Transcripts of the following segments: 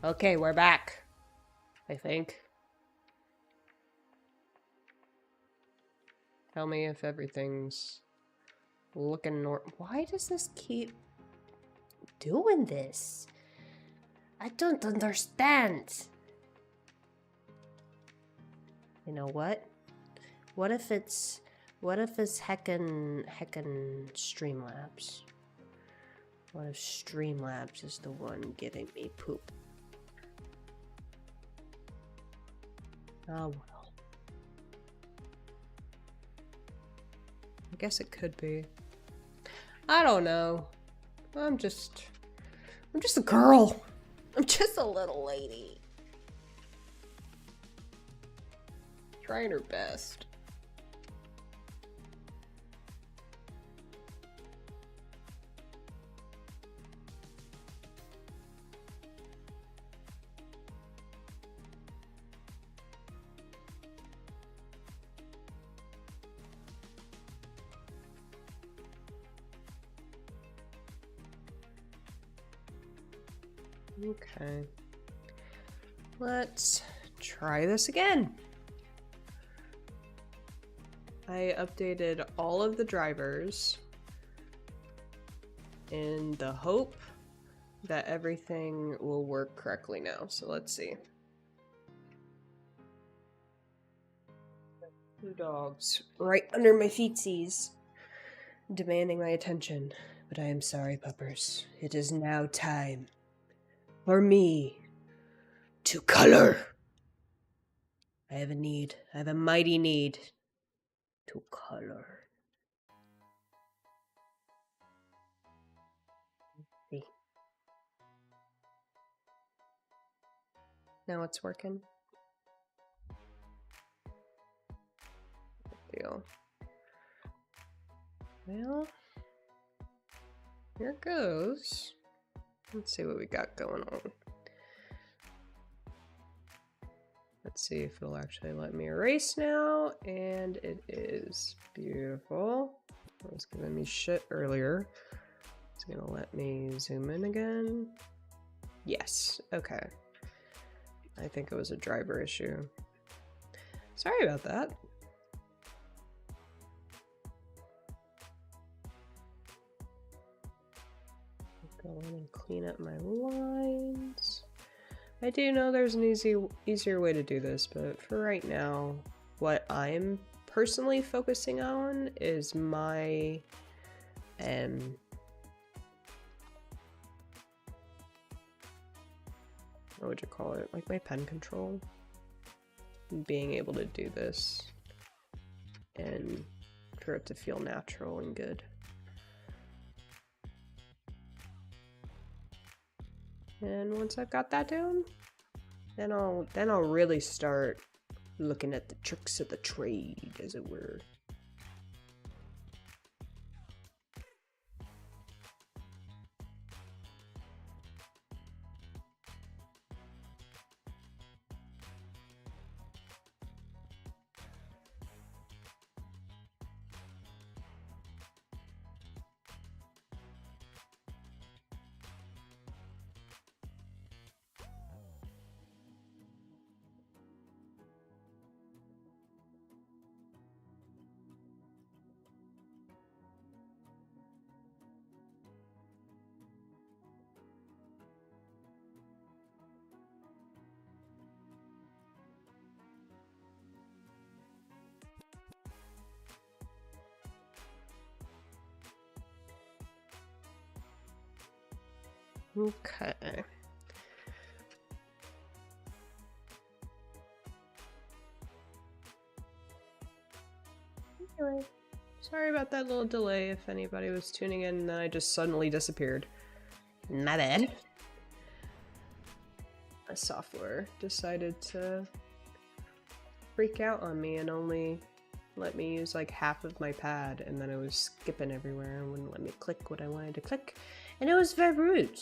Okay, we're back. I think. Tell me if everything's looking Why does this keep doing this? I don't understand. You know what? What if it's heckin' Streamlabs? What if Streamlabs is the one giving me poop? Oh well. I guess it could be. I don't know. I'm just a girl. I'm just a little lady. Trying her best. Okay. Let's try this again. I updated all of the drivers in the hope that everything will work correctly now. So let's see. 2 dogs right under my feetsies, demanding my attention. But I am sorry, puppers. It is now time for me to color. I have a need. I have a mighty need to color. See. Now it's working. Good deal. Well, here goes. Let's see what we got going on. Let's see if it'll actually let me erase now, and it is. Beautiful. It was giving me shit earlier. It's gonna let me zoom in again. Yes, okay. I think it was a driver issue. Sorry about that. Go in and clean up my lines. I do know there's an easier way to do this, but for right now, what I'm personally focusing on is my what would you call it? Like my pen control. Being able to do this and for it to feel natural and good. And once I've got that down, then I'll really start looking at the tricks of the trade, as it were. Okay. Anyway, sorry about that little delay if anybody was tuning in and then I just suddenly disappeared. My bad. My software decided to freak out on me and only let me use like half of my pad, and then I was skipping everywhere and wouldn't let me click what I wanted to click, and it was very rude,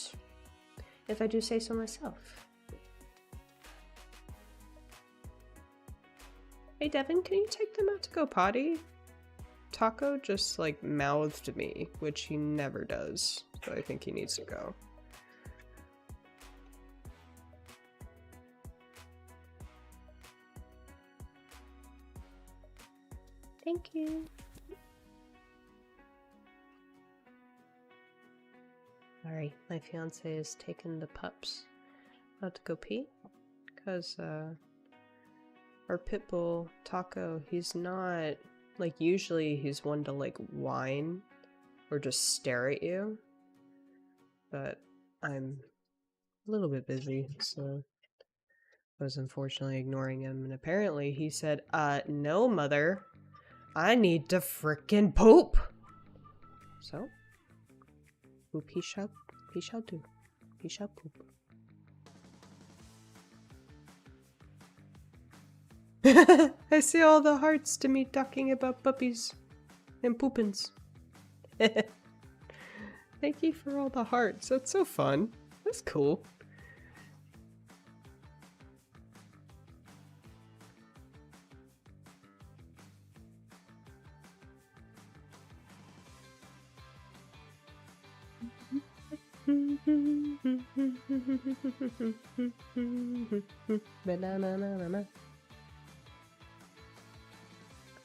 if I do say so myself. Hey Devin, can you take them out to go potty? Taco just like mouthed me, which he never does, so I think he needs to go. Thank you. Sorry, my fiance has taken the pups out to go pee. Because, our pit bull, Taco, he's not, like, usually he's one to, like, whine or just stare at you. But I'm a little bit busy, so I was unfortunately ignoring him. And apparently he said, no, mother. I need to frickin' poop! So, poop he shall do. He shall poop. I see all the hearts to me talking about puppies and poopins. Thank you for all the hearts. That's so fun. That's cool.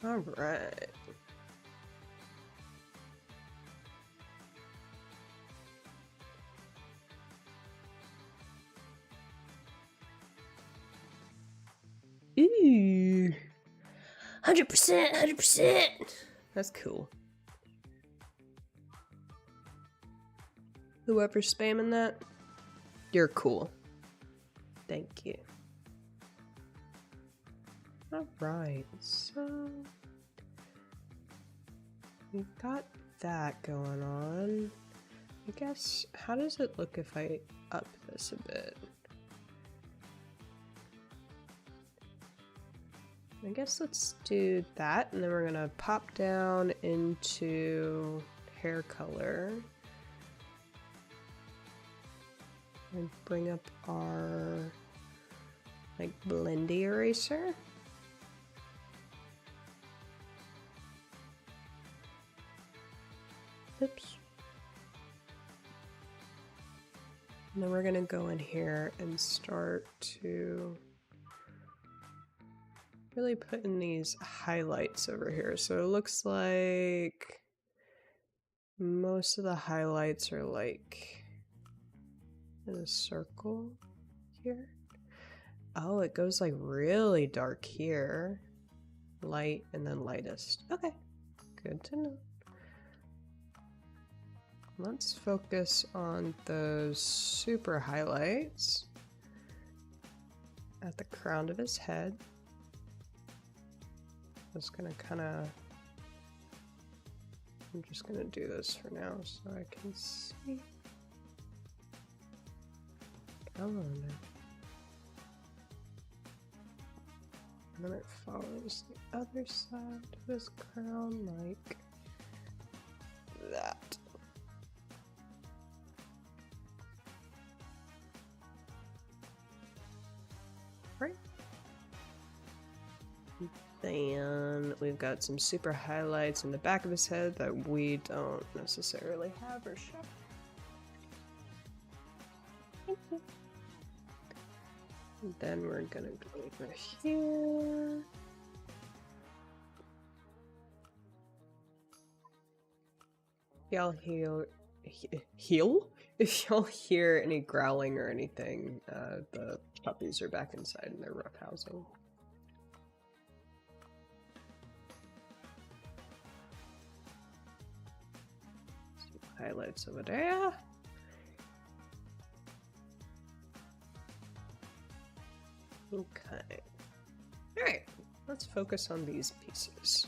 All right. Ooh. 100%, 100%. That's cool. Whoever's spamming that, you're cool. Thank you. Alright, so we've got that going on. I guess, how does it look if I up this a bit? I guess let's do that, and then we're gonna pop down into hair color. And bring up our, like, blendy eraser. Oops. And then we're gonna go in here and start to really put in these highlights over here. So it looks like most of the highlights are like in a circle here. Oh, it goes like really dark here. Light and then lightest. Okay, good to know. Let's focus on those super highlights at the crown of his head. I'm just gonna do this for now so I can see. Come on now. And then it follows the other side of his crown like that. Right. Then we've got some super highlights in the back of his head that we don't necessarily have or show. Thank you. And then we're gonna go over here. Y'all heal? If y'all hear any growling or anything, the puppies are back inside in their rough housing. Some highlights over there. Okay. Alright, let's focus on these pieces.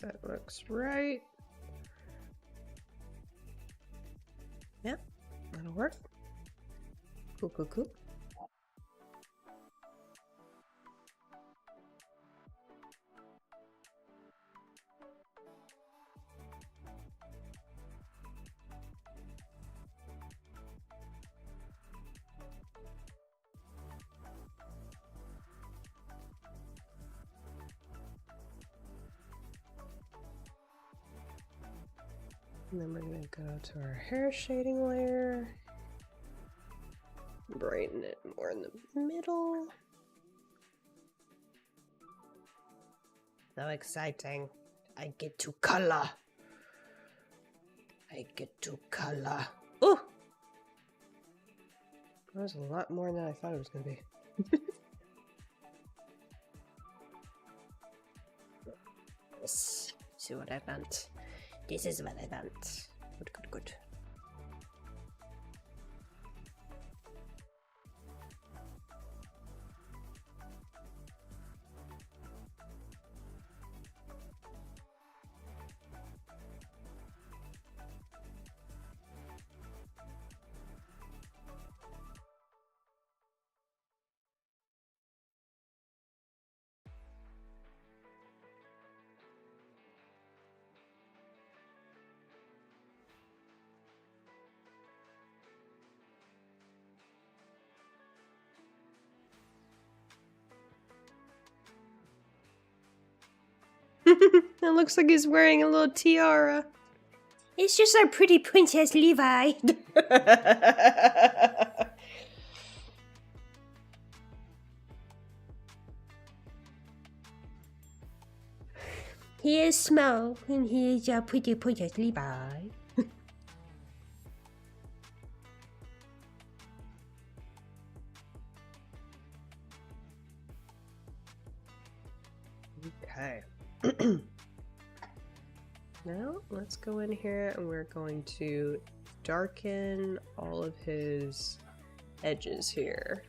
That looks right. Yeah, that'll work. Cool, cool, cool. And then we're going to go to our hair shading layer. Brighten it more in the middle. So exciting. I get to color. I get to color. Ooh! That was a lot more than I thought it was going to be. Yes. See what I want. This is what I want. Good, good, good. It looks like he's wearing a little tiara. It's just our pretty Princess Levi. He is small and he is our pretty Princess Levi. Okay. Now let's go in here and we're going to darken all of his edges here.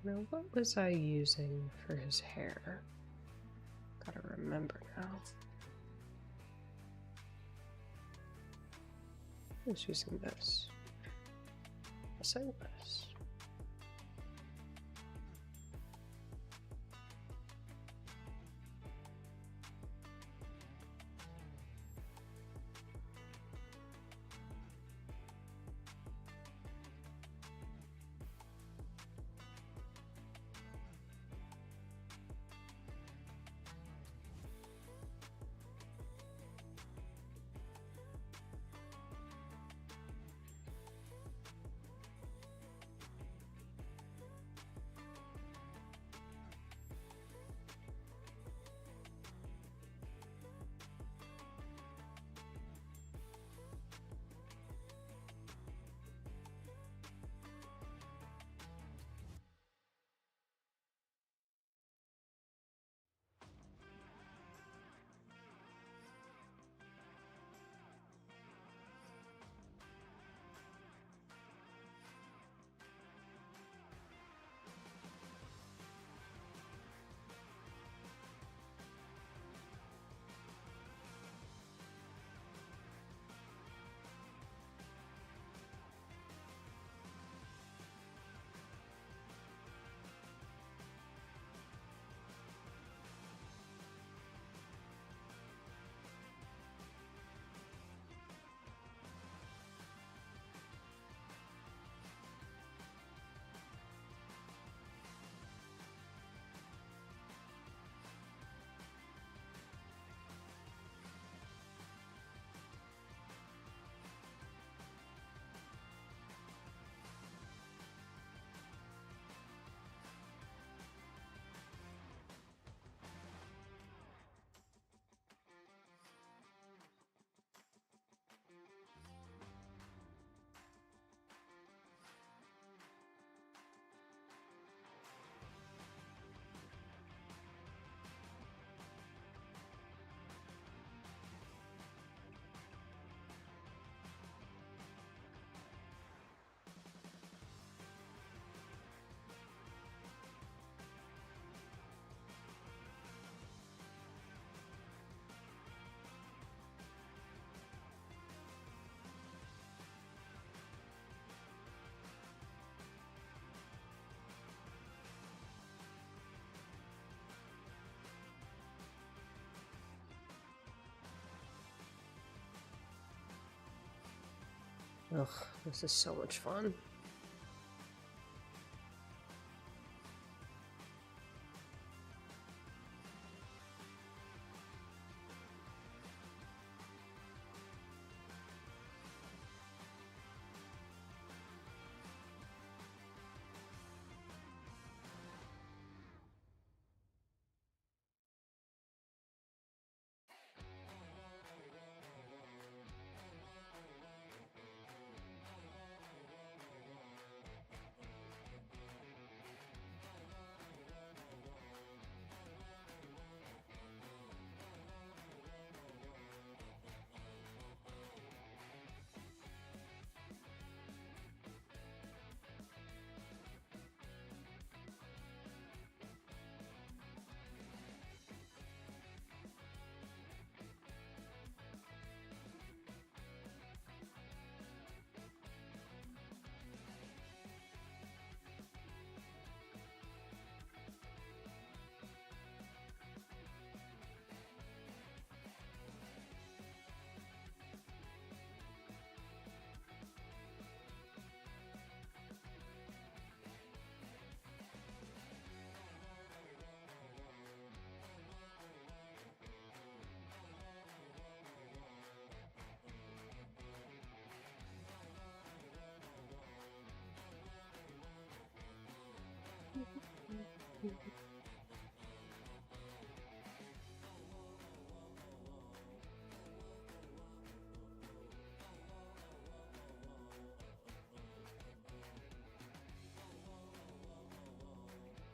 Now, what was I using for his hair? Gotta remember now. I was using this. Yes, I was. Ugh, this is so much fun.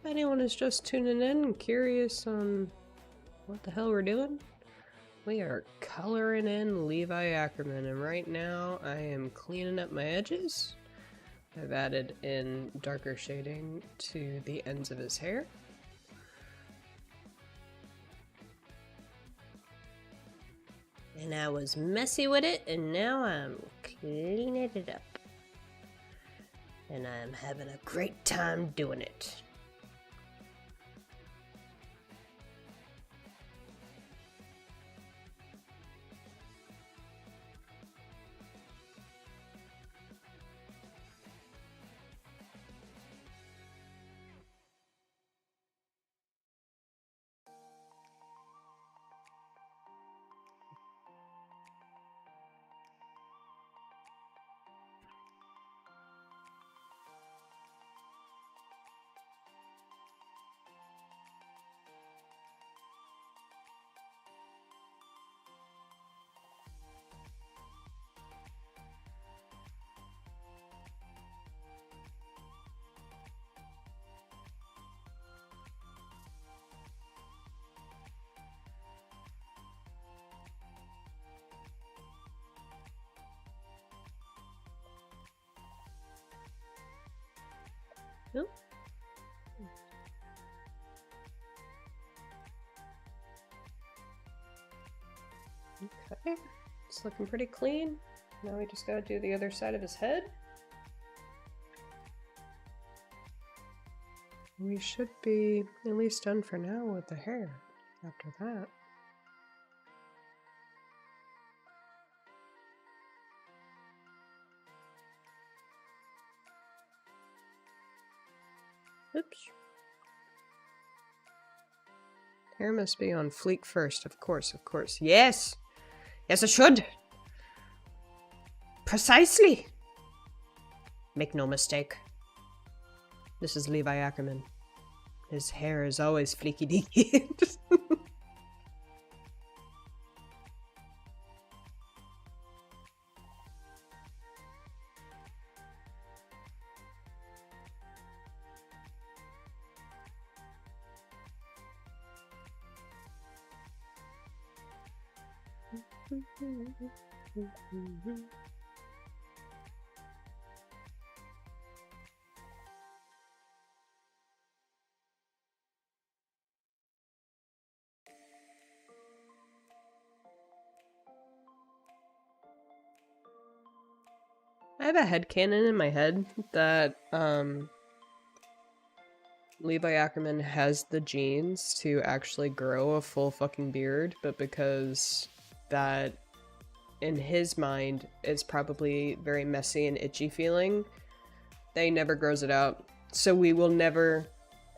If anyone is just tuning in and curious on what the hell we're doing, we are coloring in Levi Ackerman, and right now I am cleaning up my edges. I've added in darker shading to the ends of his hair. And I was messy with it, and now I'm cleaning it up. And I'm having a great time doing it. Nope. Okay, it's looking pretty clean. Now we just gotta do the other side of his head. We should be at least done for now with the hair after that. Oops. Hair must be on fleek first, of course, of course. Yes! Yes, it should! Precisely! Make no mistake. This is Levi Ackerman. His hair is always fleeky deaky. I have a headcanon in my head that Levi Ackerman has the genes to actually grow a full fucking beard, but because that in his mind is probably very messy and itchy feeling, that he never grows it out. So we will never,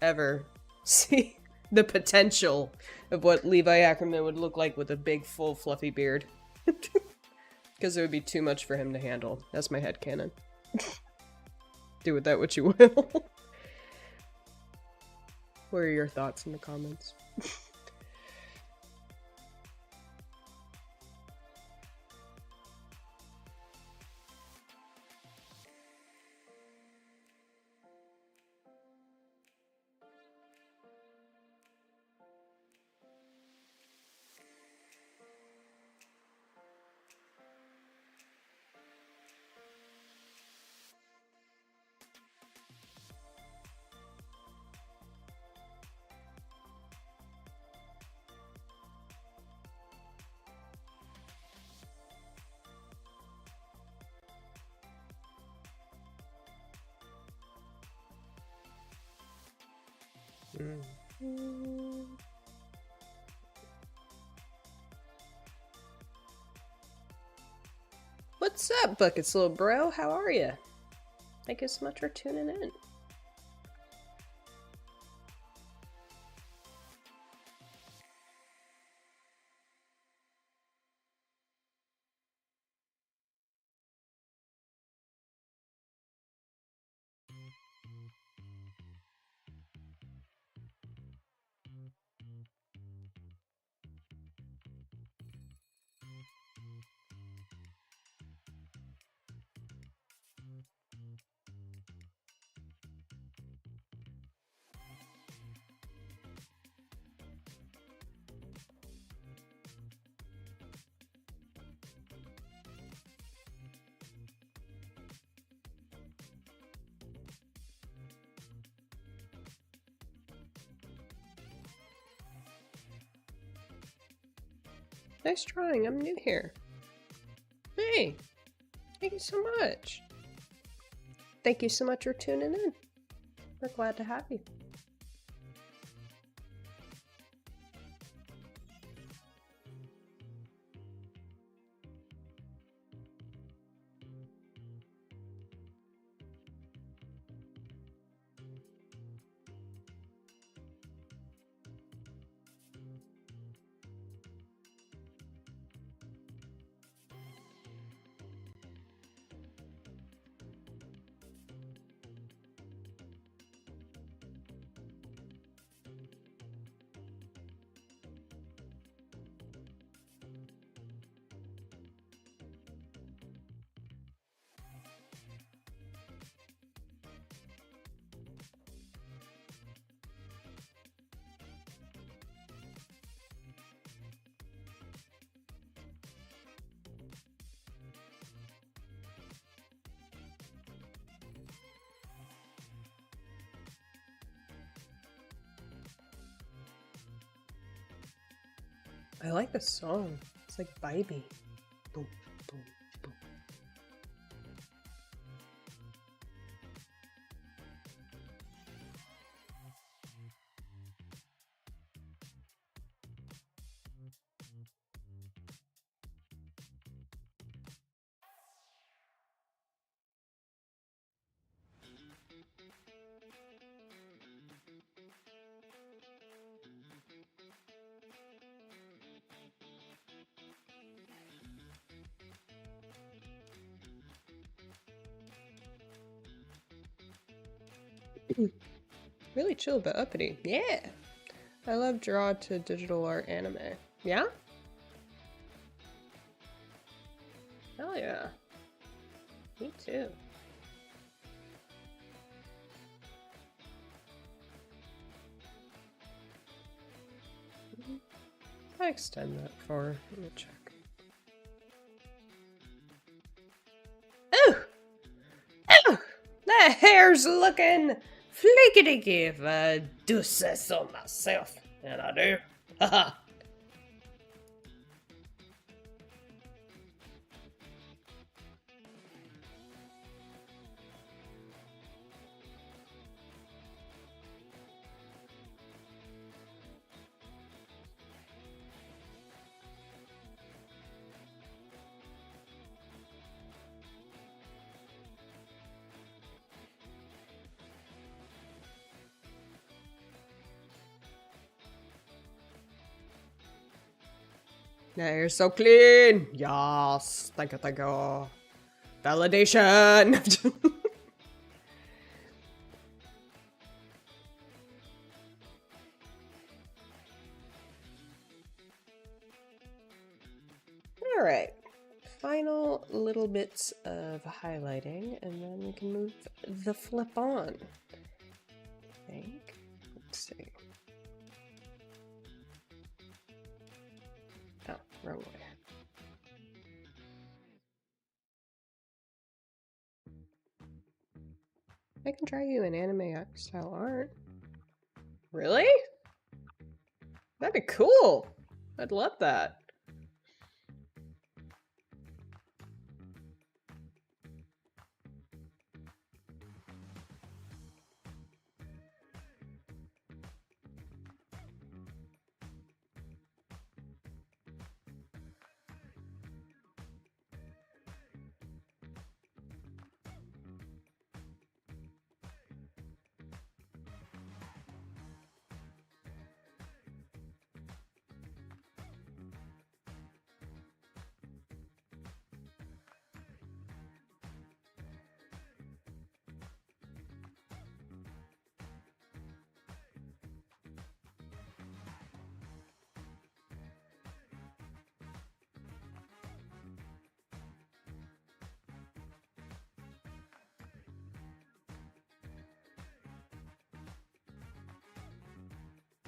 ever see the potential of what Levi Ackerman would look like with a big, full, fluffy beard. Because it would be too much for him to handle. That's my headcanon. Do with that what you will. What are your thoughts in the comments? What's up, Buckets, little bro? How are you? Thank you so much for tuning in. Nice drawing, I'm new here. Hey, thank you so much. Thank you so much for tuning in. We're glad to have you. I like the song. It's like vibey. Boom, boom, boom. Really chill but uppity. Yeah! I love draw to digital art anime. Yeah? Hell yeah. Me too. I extend that far. Let me check. Oh! Oh! That hair's looking fleeky-dicky if I do say so myself. And I do. Haha. Now you're so clean. Yes. Thank you, thank you. Validation. All right. Final little bits of highlighting, and then we can move the flip on. I think. Let's see. Oh, wrong way. I can try you in anime style art. Really? That'd be cool. I'd love that.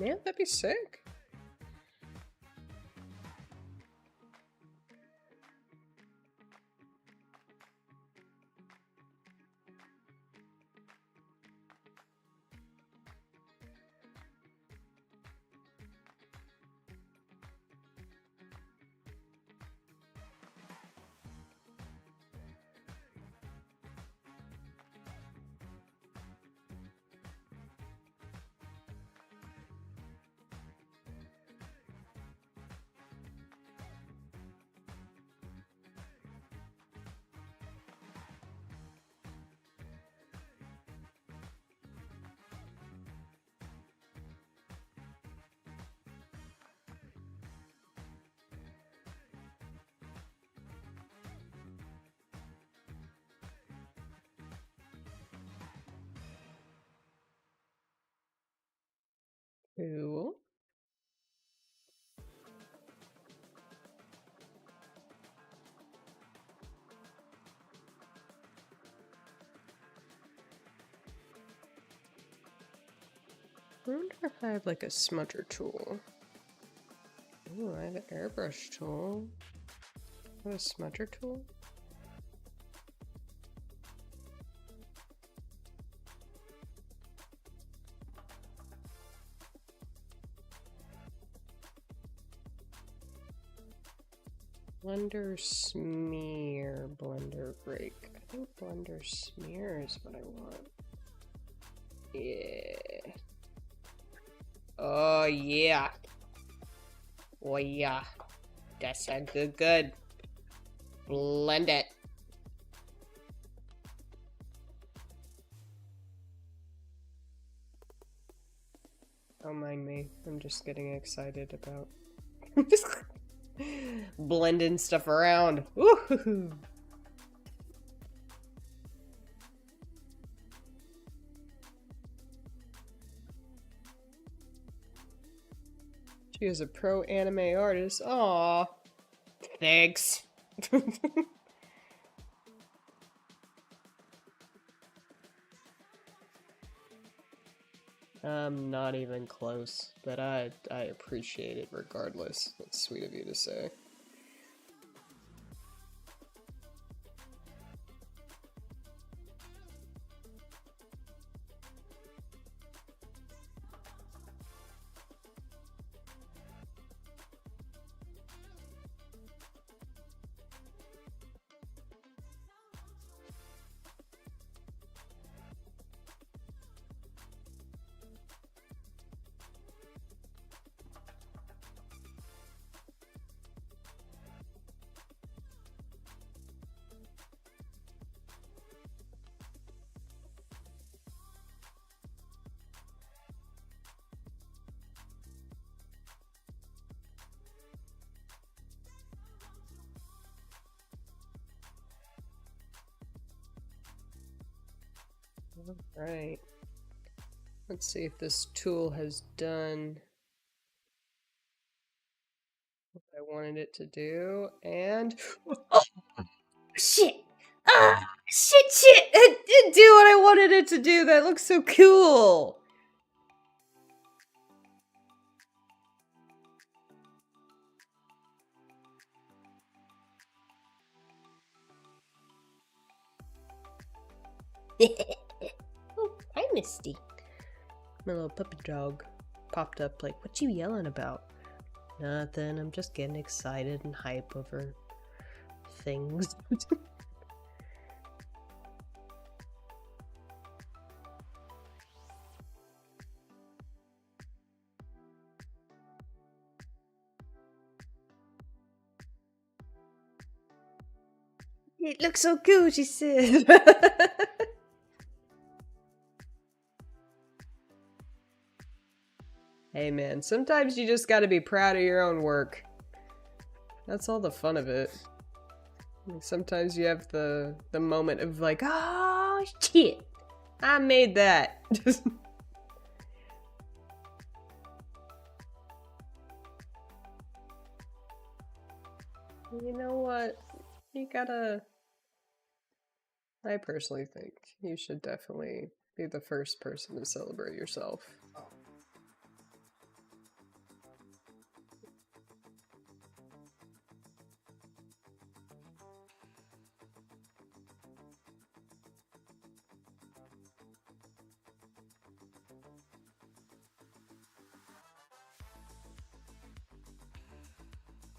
Yeah, that'd be sick. Cool. I wonder if I have like a smudger tool. Ooh, I have an airbrush tool. I have a smudger tool. Blender smear, blender break. I think blender smear is what I want. Yeah. Oh yeah. Oh yeah. That's a good. Blend it. Don't mind me. I'm just getting excited about blending stuff around. Woo-hoo-hoo. She is a pro anime artist. Aw. Thanks. Not even close, but I appreciate it regardless. That's sweet of you to say. Alright. Let's see if this tool has done what I wanted it to do, and... Oh! Shit! Ah! Shit! It did do what I wanted it to do! That looks so cool! Oh, hi, Misty. My little puppy dog popped up like, what you yelling about? Nothing, I'm just getting excited and hype over things. It looks so cool, she said. Hey man, sometimes you just gotta be proud of your own work. That's all the fun of it. Sometimes you have the moment of like, oh shit, I made that. You know what? You gotta... I personally think you should definitely be the first person to celebrate yourself.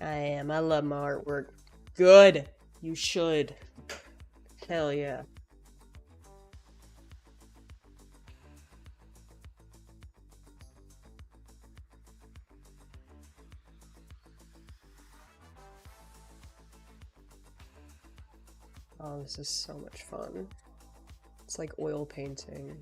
I am. I love my artwork. Good. You should. Hell yeah. Oh, this is so much fun. It's like oil painting.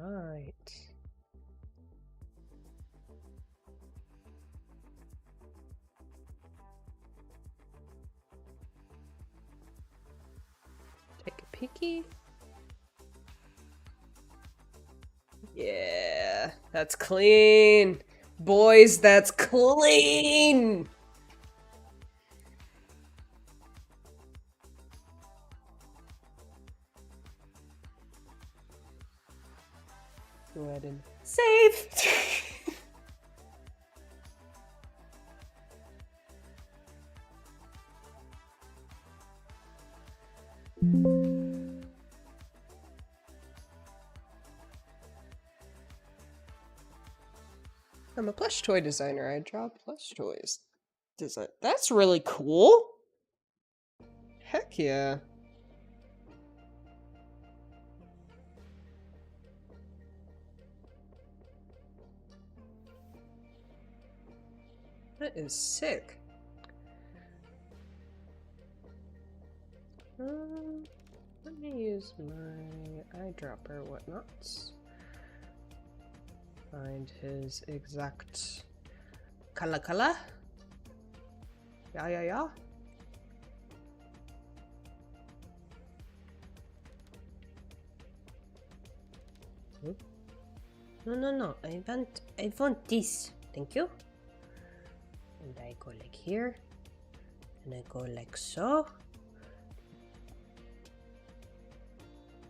Alright. Take a peeky. Yeah, that's clean. Boys, that's clean. Go ahead and save. I'm a plush toy designer. I draw plush toys. That's really cool. Heck yeah. That is sick. Let me use my eyedropper whatnots. Find his exact color. Yeah. No. I want this. Thank you. And I go like here. And I go like so.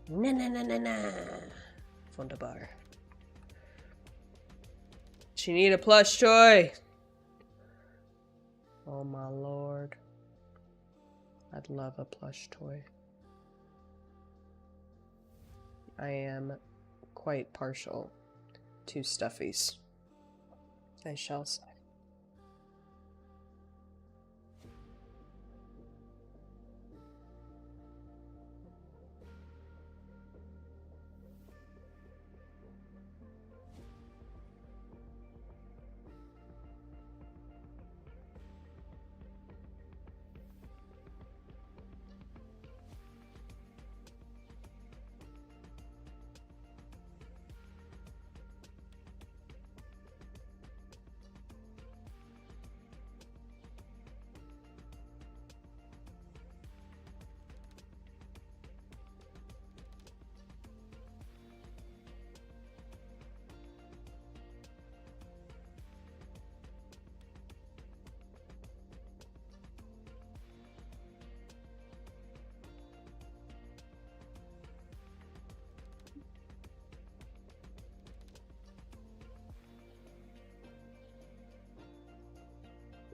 Na. Wunderbar. She need a plush toy. Oh my lord. I'd love a plush toy. I am quite partial to stuffies, I shall say.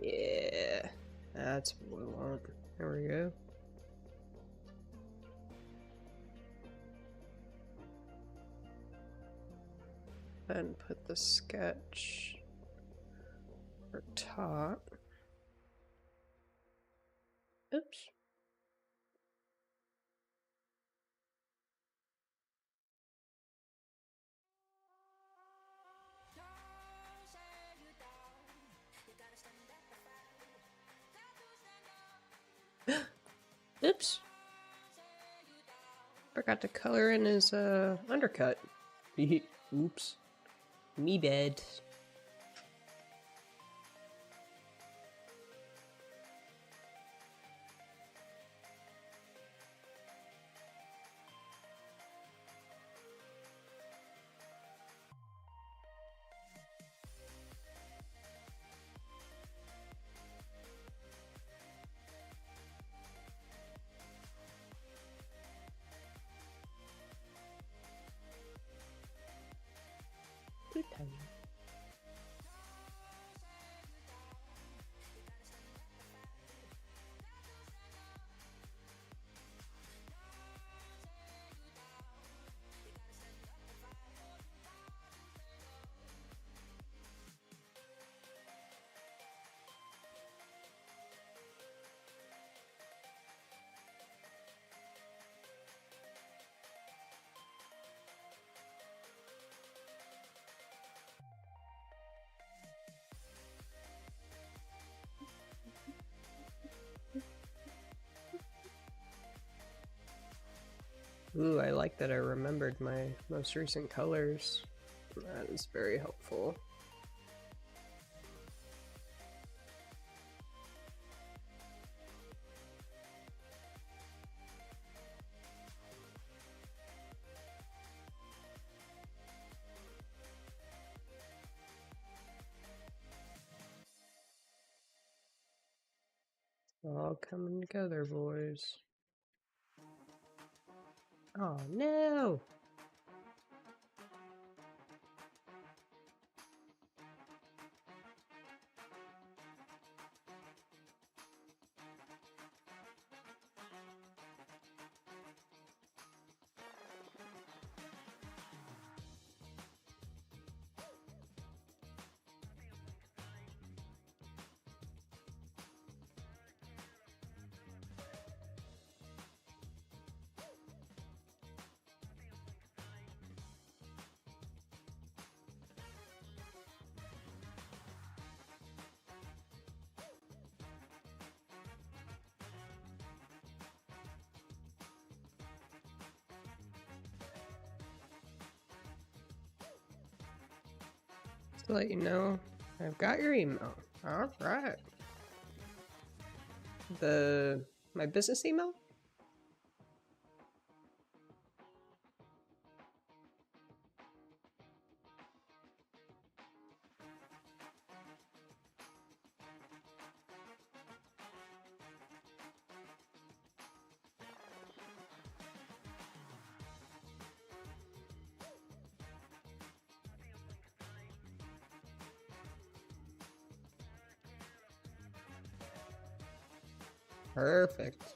Yeah, that's what we want. There we go. Then put the sketch for top. Oops. Oops. Forgot to color in his undercut. Oops. Me bad. Good time. Ooh, I like that I remembered my most recent colors. That is very helpful. All coming together, boys. Oh no! To let you know, I've got your email. All right. My business email? Perfect.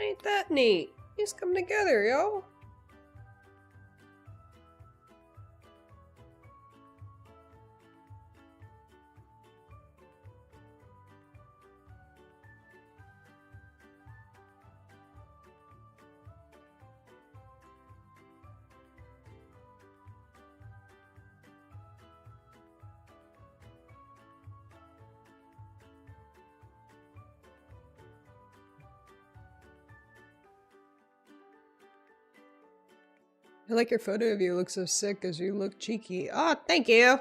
Ain't that neat? These come together, yo. I like your photo of you. Look so sick as you look cheeky. Oh, thank you.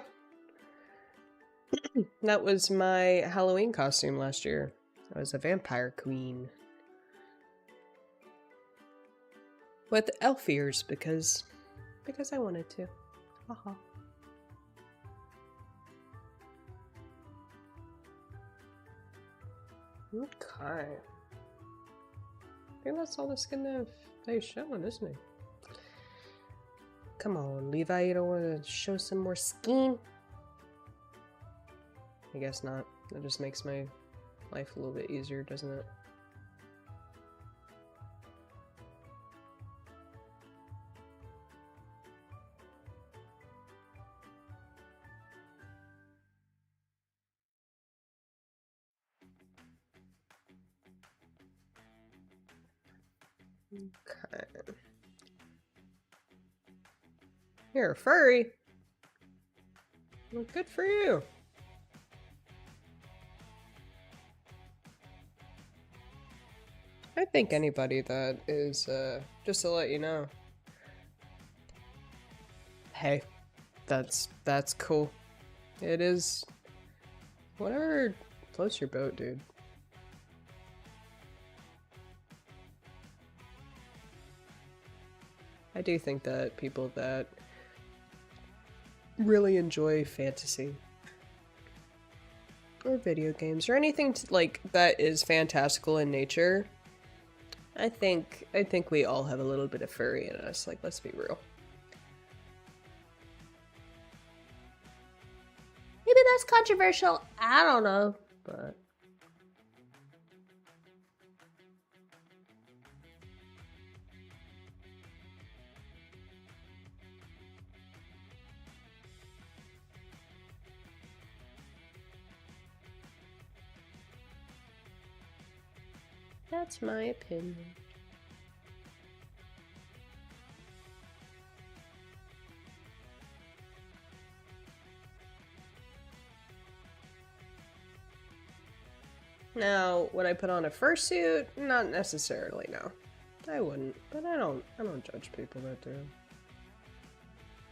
That was my Halloween costume last year. I was a vampire queen. With elf ears because I wanted to. Haha. Okay. I think that's all the skin that he's showing, isn't it? Come on, Levi, you don't want to show some more skin? I guess not. That just makes my life a little bit easier, doesn't it? Okay. You're a furry. Well, good for you. I think anybody that is, just to let you know. Hey, that's cool. It is. Whatever floats your boat, dude. I do think that people that really enjoy fantasy or video games or anything like that is fantastical in nature, I think we all have a little bit of furry in us. Like, let's be real. Maybe that's controversial. I don't know, but that's my opinion. Now, would I put on a fursuit? Not necessarily, no. I wouldn't, but I don't judge people that do.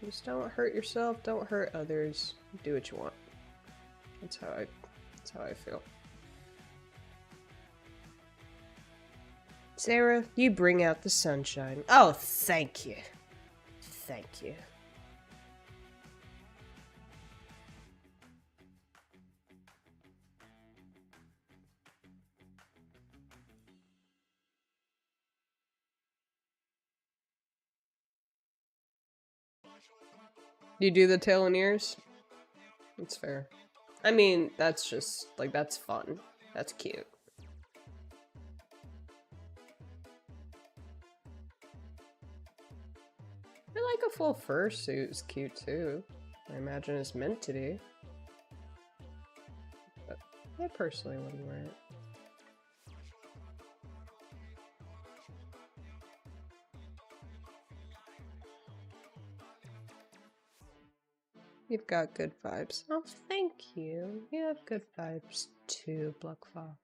Just don't hurt yourself, don't hurt others. Do what you want. That's how I feel. Sarah, you bring out the sunshine. Oh, thank you. Thank you. You do the tail and ears? That's fair. I mean, that's just, like, that's fun. That's cute. I like a full fursuit is cute too. I imagine it's meant to be. But I personally wouldn't wear it. You've got good vibes. Oh, thank you. You have good vibes too, Black Fox.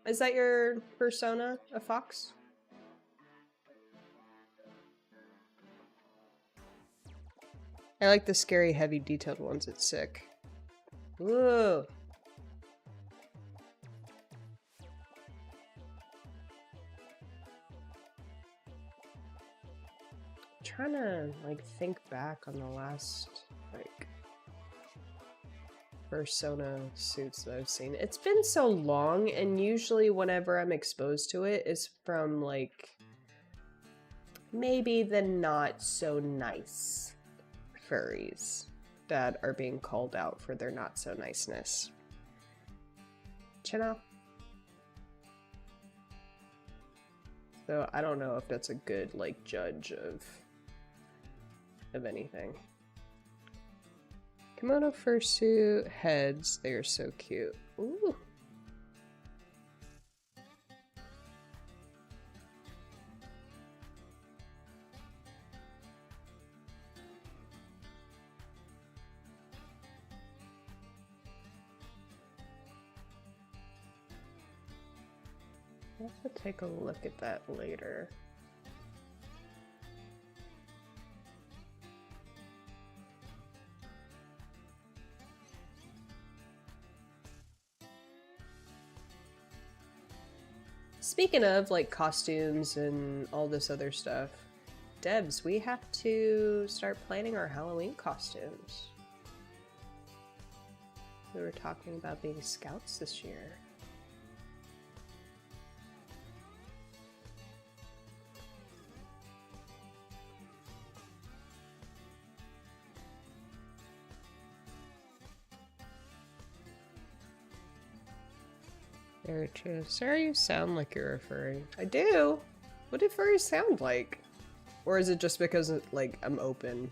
Is that your persona, a fox? I like the scary, heavy, detailed ones. It's sick. Whoa. Trying to like think back on the last like persona suits that I've seen. It's been so long, and usually whenever I'm exposed to it is from like maybe the not so nice furries that are being called out for their not so niceness. You know? Though I don't know if that's a good, like, judge of anything. Kimono fursuit, heads, they are so cute. Ooh. I'll have to take a look at that later. Speaking of, like, costumes and all this other stuff, Debs, we have to start planning our Halloween costumes. We were talking about being scouts this year. Very true. Sarah, you sound like you're a furry. I do! What do furries sound like? Or is it just because, like, I'm open?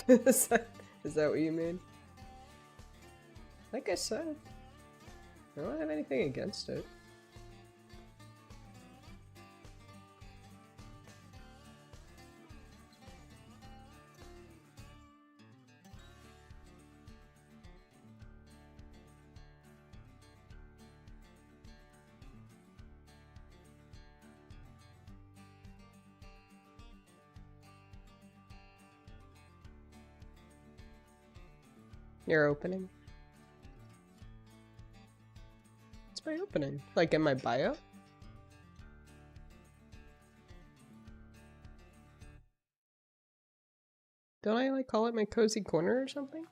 Is that what you mean? Like I said, I don't have anything against it. Your opening? It's my opening. Like in my bio? Don't I like call it my cozy corner or something?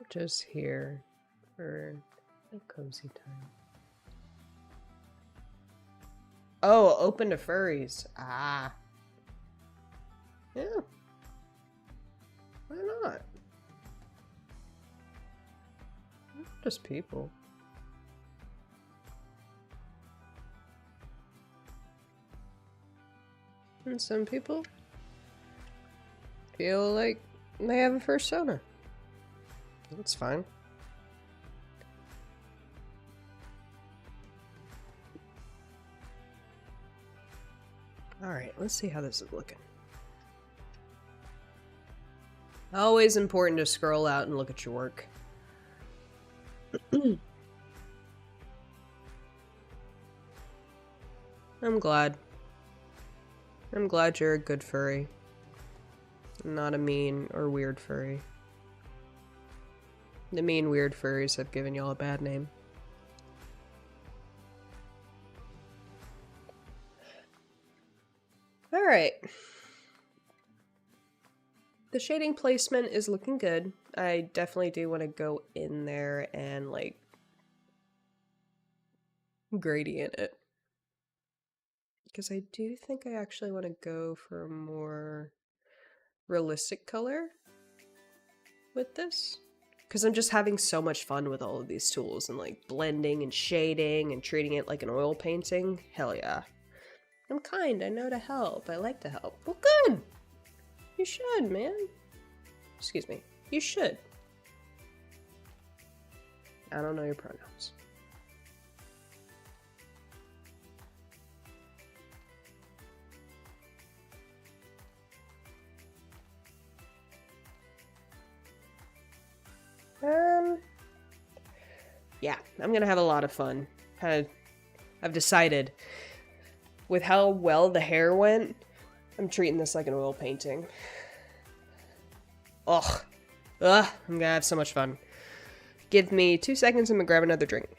Just here for a cozy time. Oh, open to furries. Ah. Yeah. Why not? Just people. And some people feel like they have a persona. That's fine. Alright, let's see how this is looking. Always important to scroll out and look at your work. I'm glad. I'm glad you're a good furry. Not a mean or weird furry. The mean, weird furries have given y'all a bad name. Alright. The shading placement is looking good. I definitely do want to go in there and, like, gradient it. Because I do think I actually want to go for a more realistic color with this. Because I'm just having so much fun with all of these tools and, like, blending and shading and treating it like an oil painting. Hell yeah. I'm kind, I know to help, I like to help. Well, good! You should, man. Excuse me. You should. I don't know your pronouns. yeah, I'm gonna have a lot of fun. I've decided, with how well the hair went, I'm treating this like an oil painting. Ugh. I'm gonna have so much fun. Give me 2 seconds, I'm gonna grab another drink.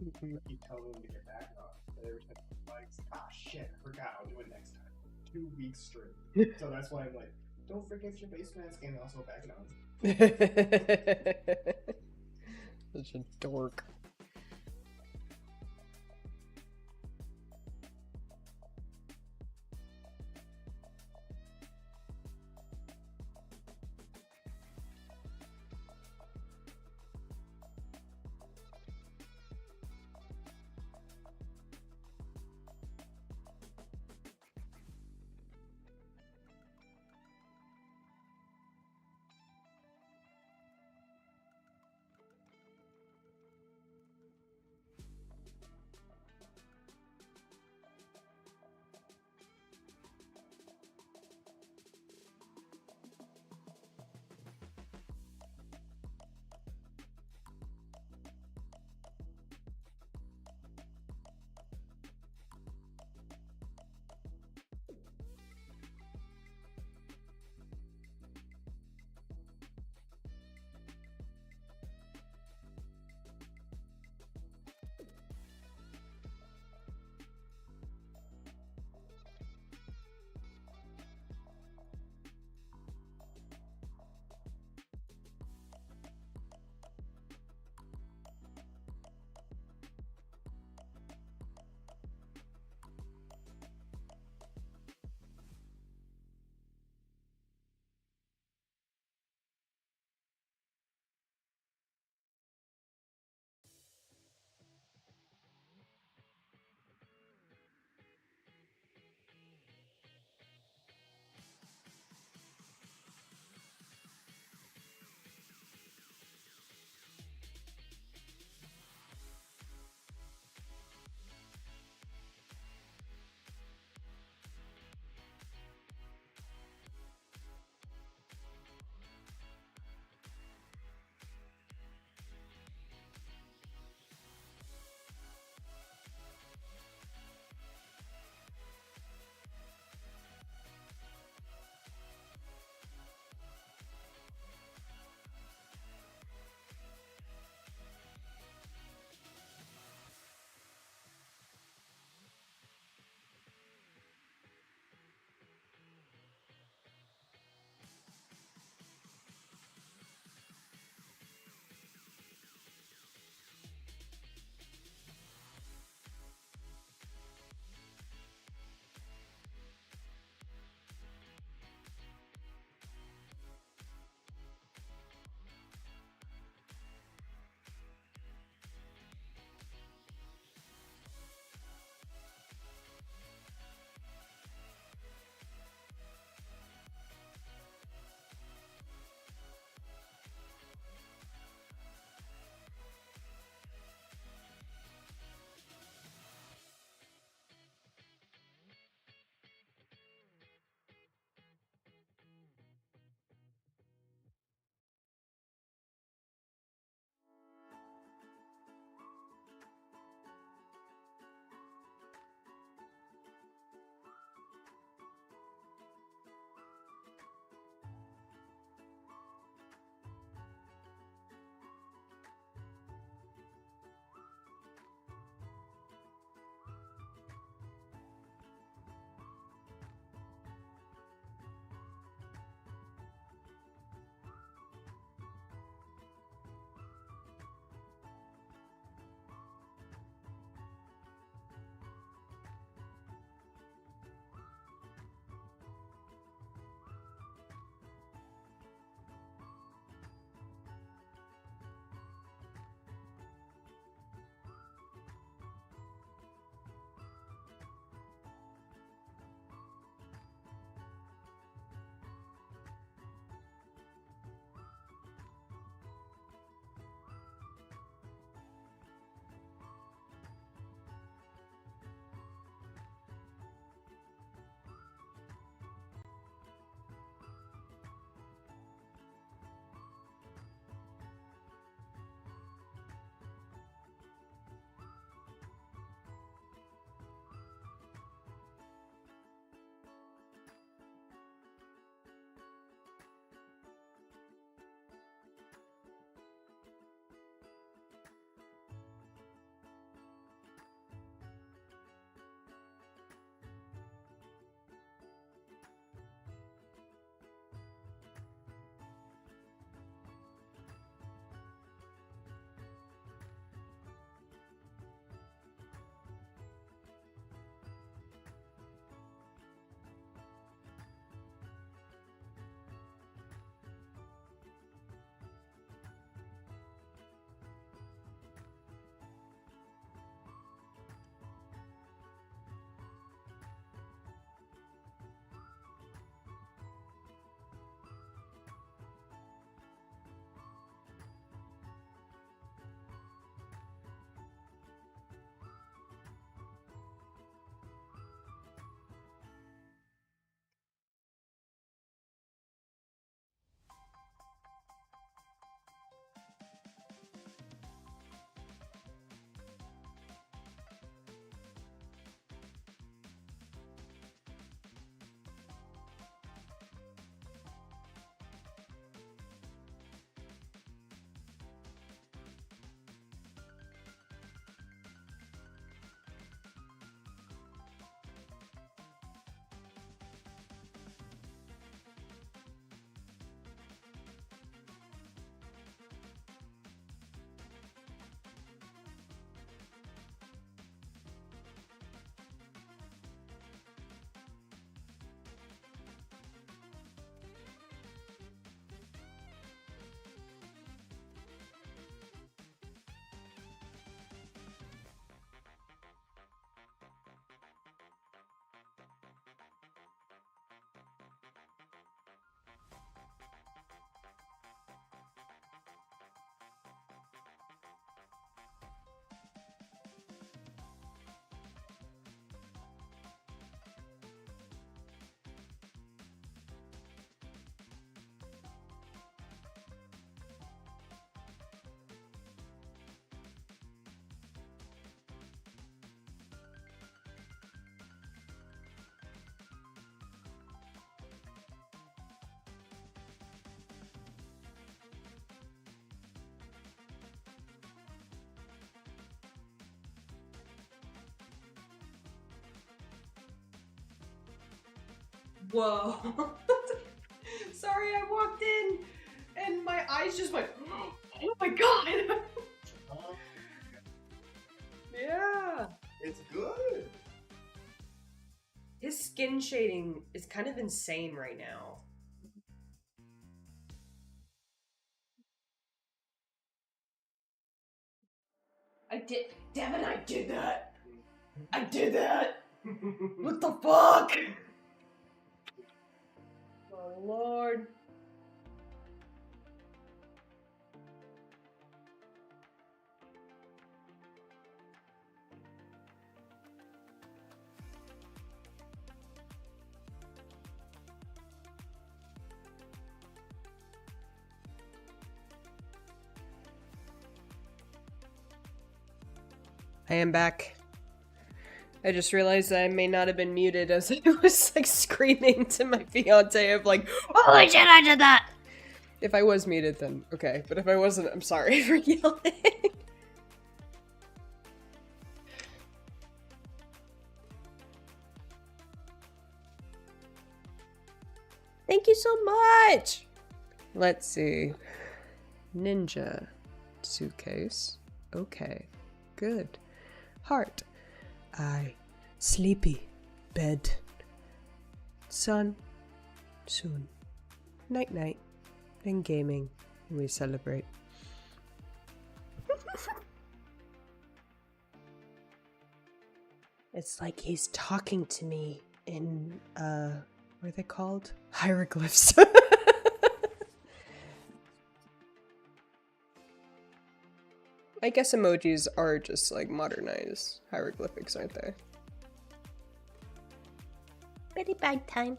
keep telling them to get back on. But every time I'm like, ah, shit, I forgot. I'll do it next time. 2 weeks straight. So that's why I'm like, don't forget your face mask and also back on. Such a dork. Whoa. Sorry, I walked in and my eyes just went, oh my god. Yeah. It's good. His skin shading is kind of insane right now. Damn it, I did that. I did that. What the fuck? Oh Lord. I am back. I just realized I may not have been muted as I was like screaming to my fiance of like, holy shit, I did that! If I was muted then okay, but if I wasn't, I'm sorry for yelling. Thank you so much! Let's see. Ninja. Suitcase. Okay. Good. Heart. Eye. Sleepy. Bed. Sun. Soon. Night night. Then gaming. We celebrate. It's like he's talking to me in, what are they called? Hieroglyphs. I guess emojis are just like modernized hieroglyphics, aren't they? Very bad time.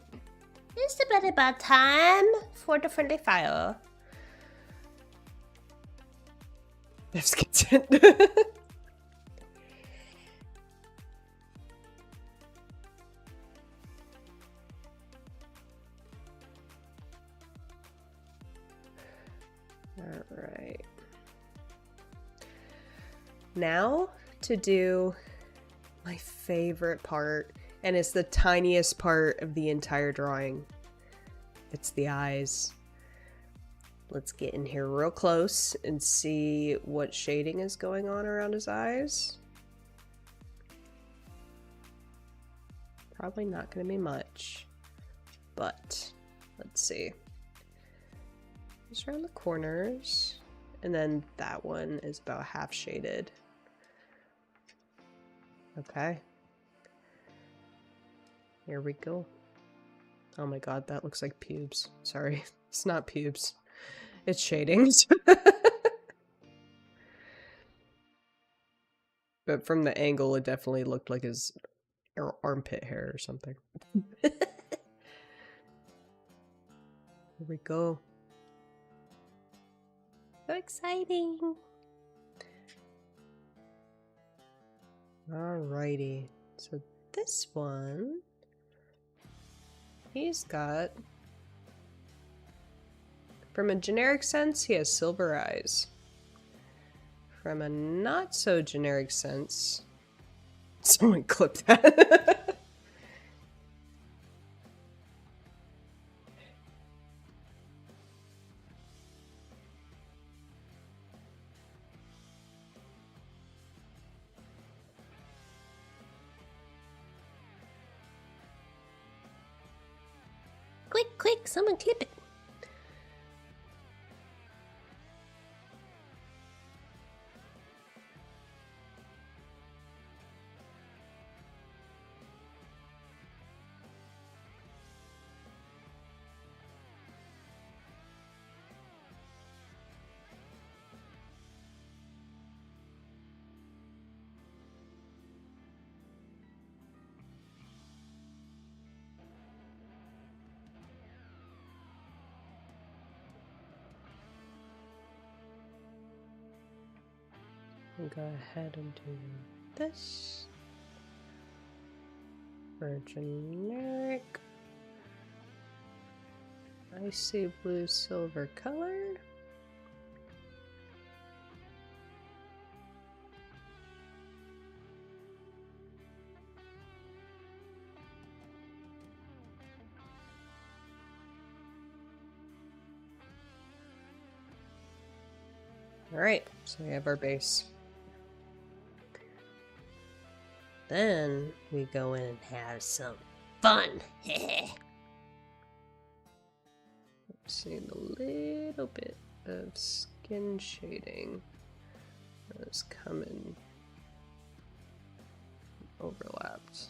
It's a very bad time for the friendly fire. That's content. Alright. Now to do my favorite part, and it's the tiniest part of the entire drawing. It's the eyes. Let's get in here real close and see what shading is going on around his eyes. Probably not going to be much, but let's see. Just around the corners, and then that one is about half shaded. Okay. Here we go. Oh my god, that looks like pubes. Sorry, it's not pubes. It's shadings. But from the angle, it definitely looked like his armpit hair or something. Here we go. So exciting. Alrighty. So this one, he's got, from a generic sense, he has silver eyes. From a not so generic sense, someone clipped that. Quick, quick, someone clip it. Go ahead and do this for generic icy blue silver color. Alright, so we have our base. Then we go in and have some fun. Just need a little bit of skin shading. That's coming overlapped.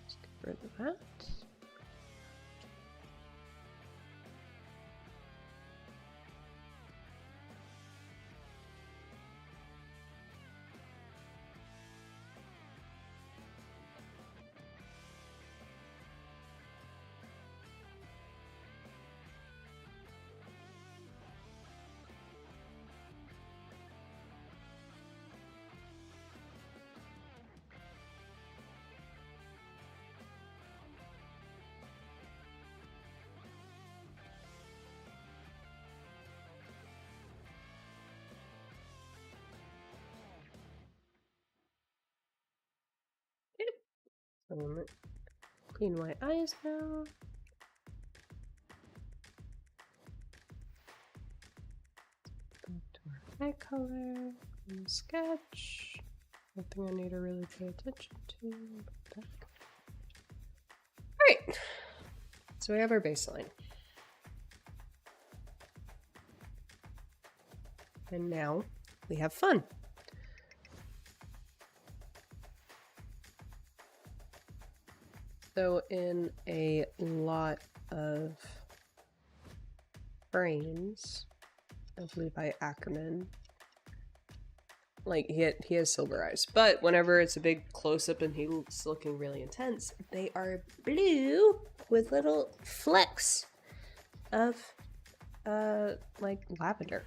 Let's get rid of that. Clean my eyes now. Back to our eye color. And sketch. Nothing I need to really pay attention to. Alright. So we have our baseline. And now we have fun. So in a lot of frames of Levi Ackerman, like he has silver eyes, but whenever it's a big close-up and he's looking really intense, they are blue with little flecks of like lavender,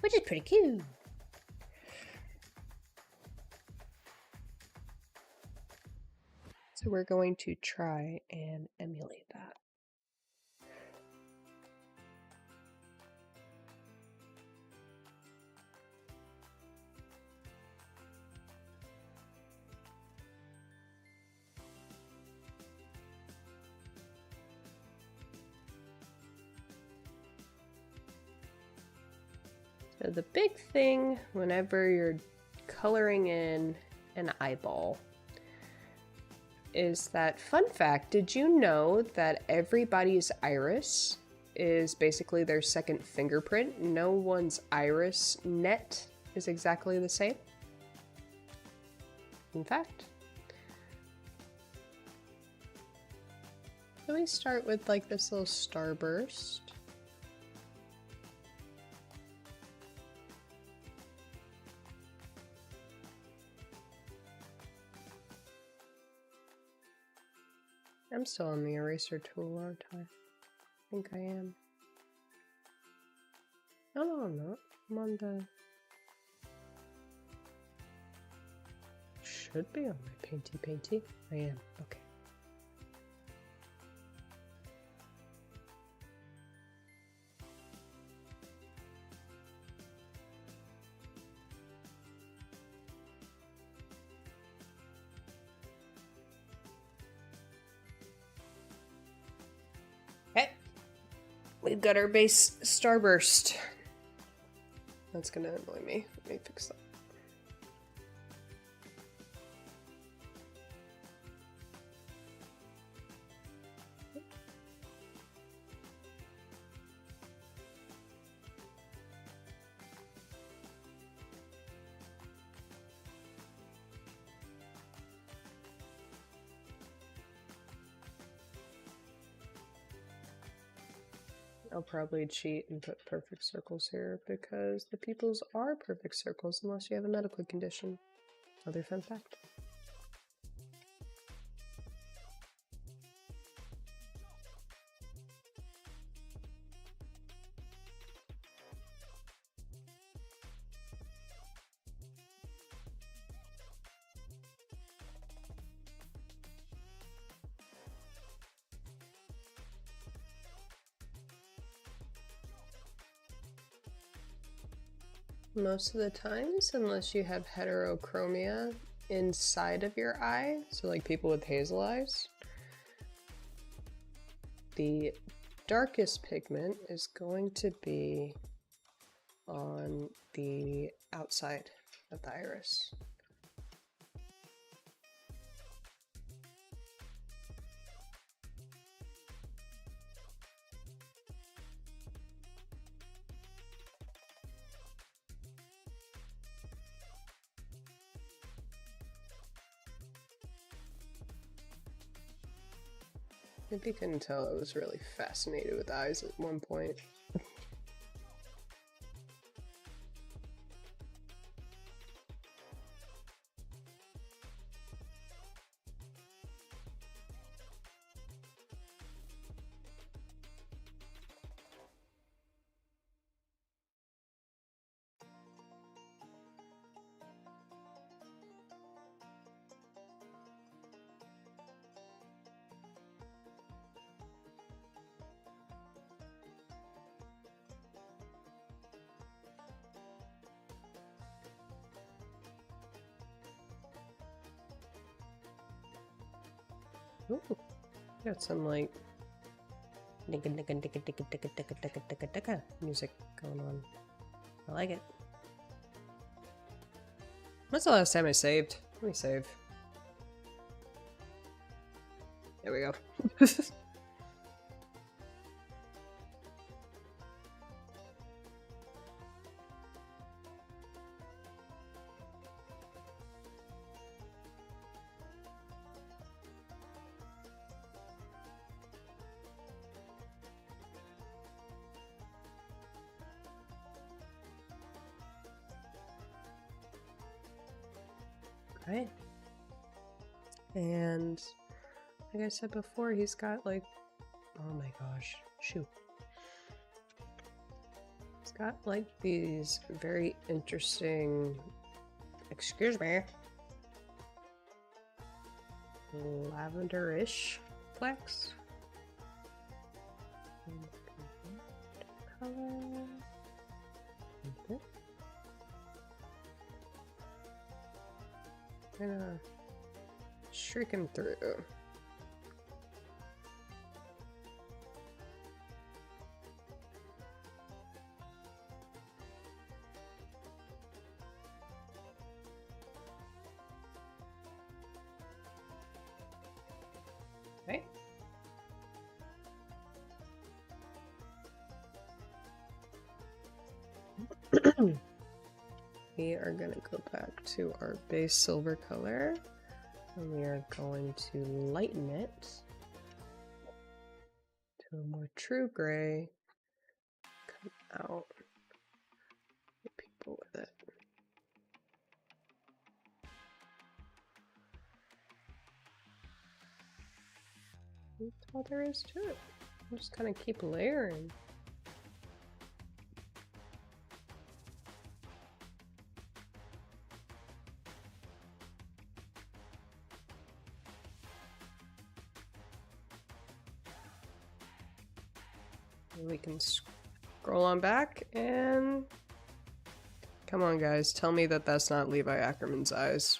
which is pretty cute. So we're going to try and emulate that. So the big thing whenever you're coloring in an eyeball is that, fun fact, did you know that everybody's iris is basically their second fingerprint? No one's iris net is exactly the same. In fact. So we start with like this little starburst. I'm still on the eraser tool, aren't I? I think I am. Oh, no, I'm not. I'm on the... Should be on my painty. I am. Okay. We've got our base starburst. That's gonna annoy me. Let me fix that. I'll probably cheat and put perfect circles here because the pupils are perfect circles unless you have a medical condition. Other fun fact. Most of the times, unless you have heterochromia inside of your eye, so like people with hazel eyes, the darkest pigment is going to be on the outside of the iris. If you couldn't tell, I was really fascinated with eyes at one point. Ooh, got some like music going on. I like it. When's the last time I saved? Let me save. There we go. Right. And like I said before, he's got like, oh my gosh, shoot. He's got like these very interesting, excuse me, lavender-ish flecks. Color. Okay. Gonna shriek him through. Okay. We are going to go back to our base silver color, and we are going to lighten it to a more true gray. Come out, hit people with it. That's all there is to it. I'm just kind of keep layering. We can scroll on back and come on guys, tell me that that's not Levi Ackerman's eyes.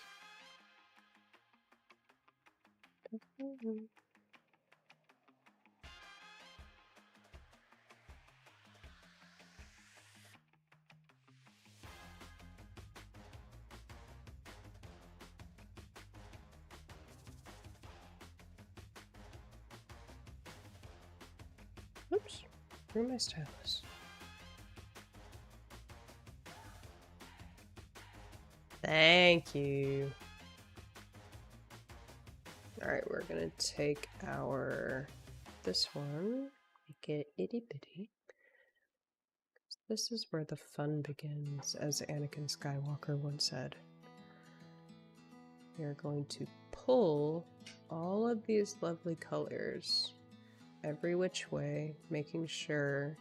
Oops. Where are my stylus? Thank you. Alright, we're gonna take this one, make it itty bitty. This is where the fun begins, as Anakin Skywalker once said. We are going to pull all of these lovely colors every which way, making sure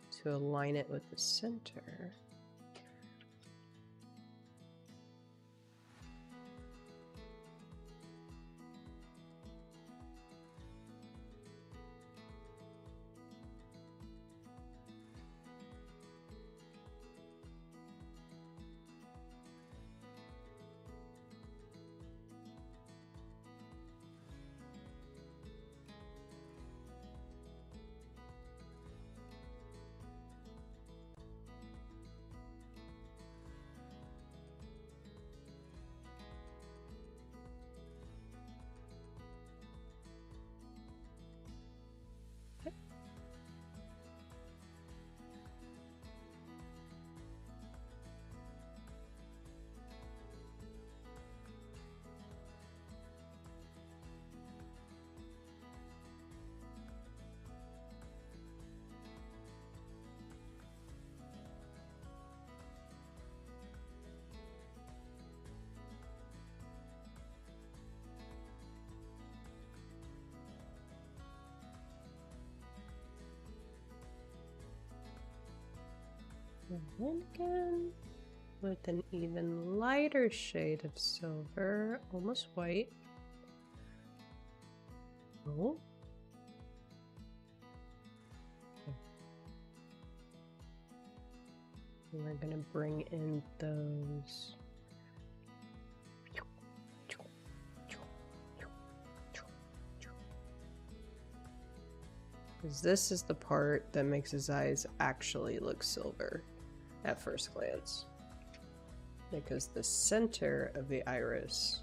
to align it with the center. And then again, with an even lighter shade of silver, almost white. Oh. And we're gonna bring in those. Because this is the part that makes his eyes actually look silver at first glance. Because the center of the iris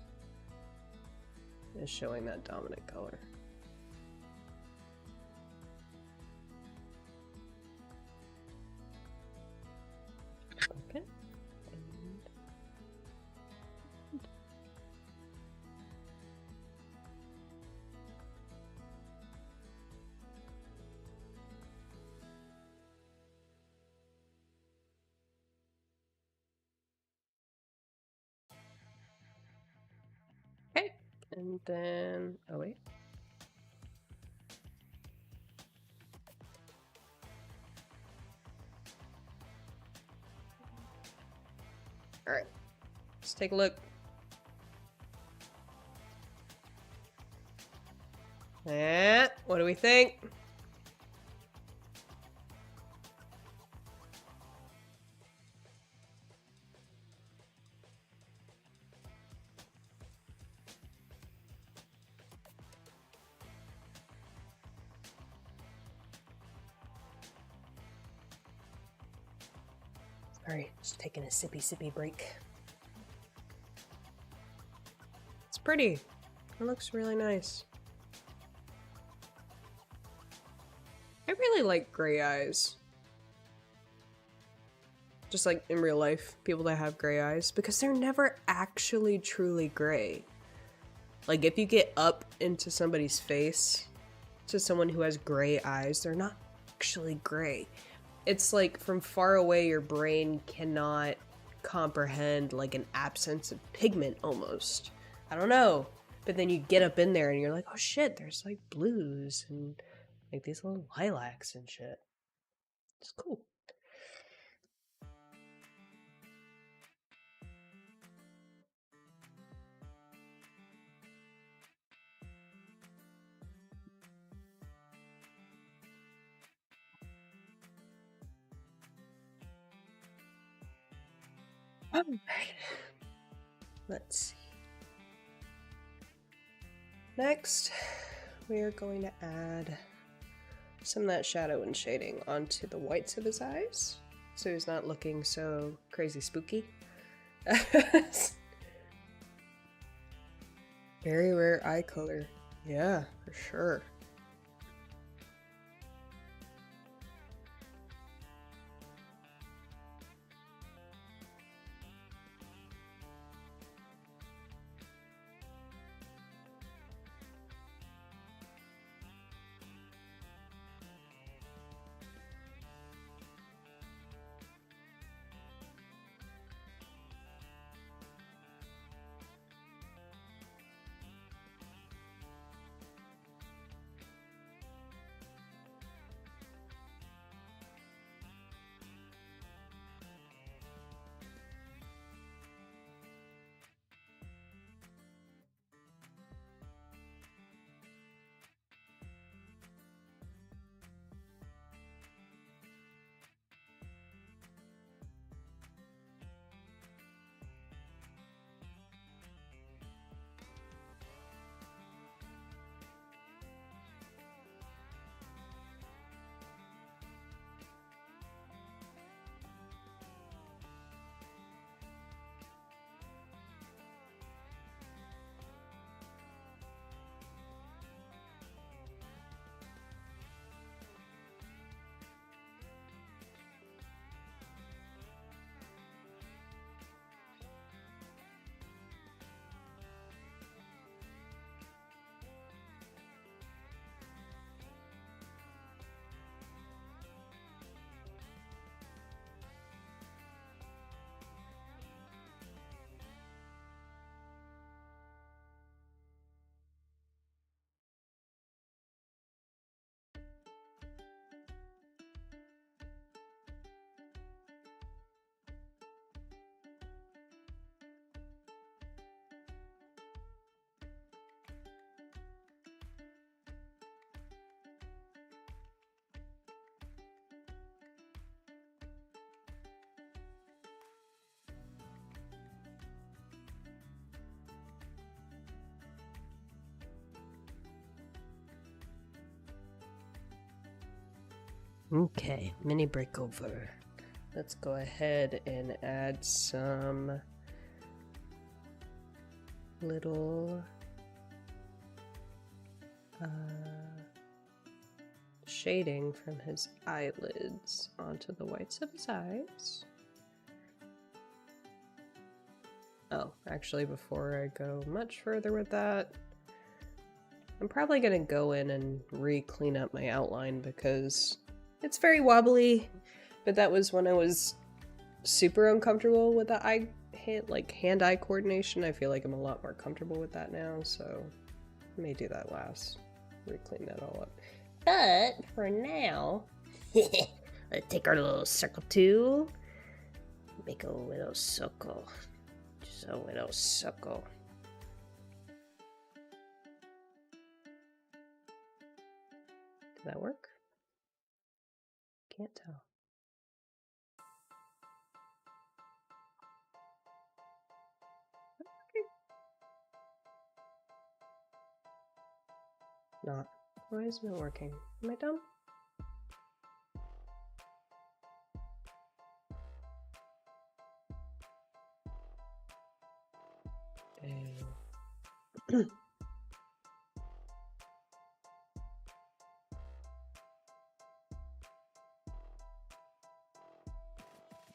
is showing that dominant color. Okay. Okay, and then, oh wait. All right, let's take a look. What do we think? Sorry, just taking a sippy break. It's pretty. It looks really nice. I really like gray eyes. Just like in real life, people that have gray eyes, because they're never actually truly gray. Like if you get up into somebody's face, to someone who has gray eyes, they're not actually gray. It's like from far away, your brain cannot comprehend like an absence of pigment almost. I don't know. But then you get up in there and you're like, oh shit, there's like blues and like these little lilacs and shit. It's cool. Alright. Let's see. Next, we are going to add some of that shadow and shading onto the whites of his eyes, so he's not looking so crazy spooky. Very rare eye color. Yeah, for sure. Okay, mini breakover. Let's go ahead and add some little shading from his eyelids onto the whites of his eyes. Oh, actually, before I go much further with that, I'm probably gonna go in and re-clean up my outline because it's very wobbly, but that was when I was super uncomfortable with the hand-eye coordination. I feel like I'm a lot more comfortable with that now, so I may do that last. Re-clean that all up. But for now, let's take our little circle tool, make a little circle. Just a little circle. Did that work? Can't tell. Not. Why isn't it working? Am I dumb?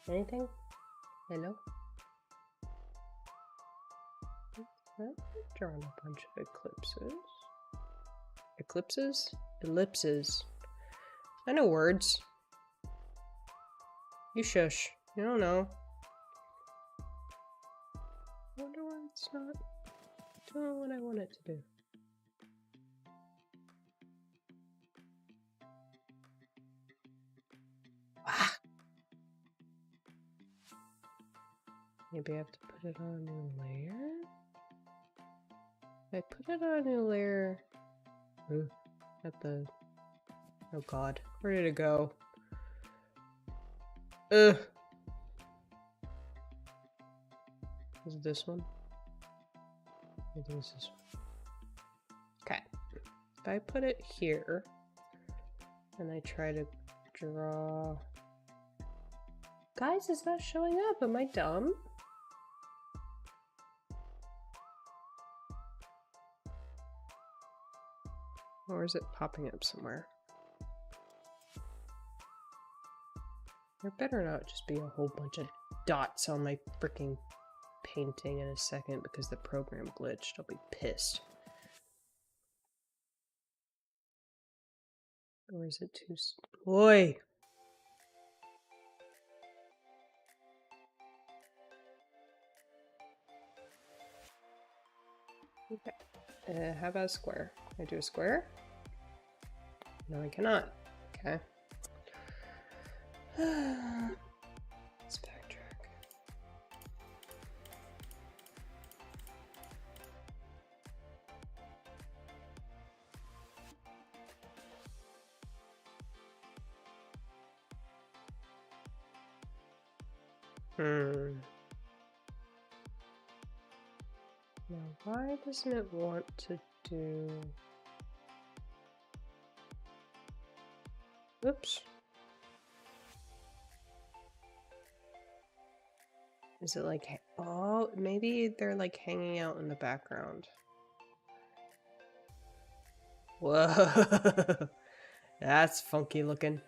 Anything? Hello? I've drawn a bunch of eclipses. Eclipses? Ellipses. I know words. You shush. You don't know. I wonder why it's not doing what I want it to do. Ah! Maybe I have to put it on a new layer? If I put it on a new layer... Ooh, at the... Oh god. Where did it go? Ugh! Is it this one? I think it's this one. Okay. If I put it here, and I try to draw... Guys, it's not showing up. Am I dumb? Or is it popping up somewhere? There better not just be a whole bunch of dots on my freaking painting in a second because the program glitched. I'll be pissed. Or is it too... Oi! Okay. How about a square? Can I do a square? No, I cannot. Okay. Let's backtrack. Now, why doesn't it want to do... Oops. Is it like... Oh, maybe they're like hanging out in the background. Whoa. That's funky looking.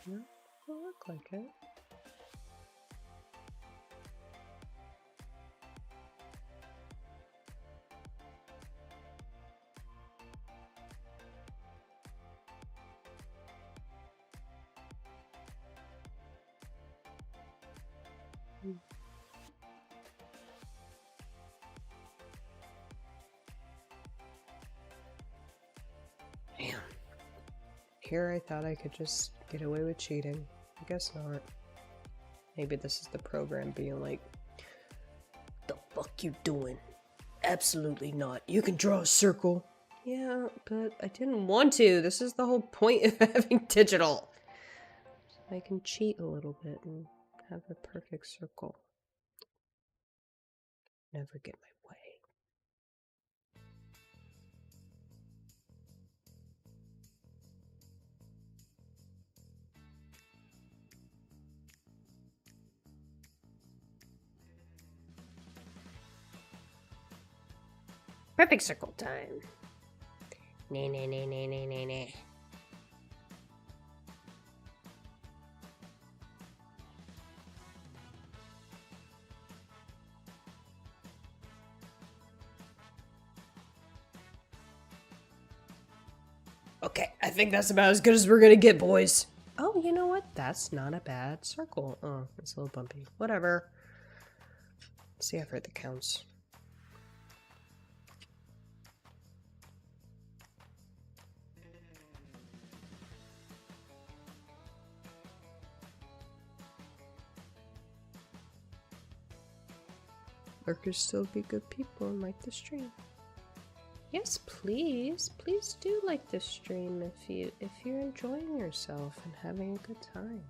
No, doesn't look like it. Damn. Here I thought I could just get away with cheating. I guess not. Maybe this is the program being like, the fuck you doing? Absolutely not. You can draw a circle. Yeah, but I didn't want to. This is the whole point of having digital. So I can cheat a little bit and have a perfect circle. Never get my way. Perfect circle time. Nay, nay, nay, nay, nay, nay, nay. Okay, I think that's about as good as we're gonna get, boys. Oh, you know what? That's not a bad circle. Oh, it's a little bumpy. Whatever. Let's see how far that counts. Lurkers still be good people and like the stream. Yes, please. Please do like this stream if you're enjoying yourself and having a good time.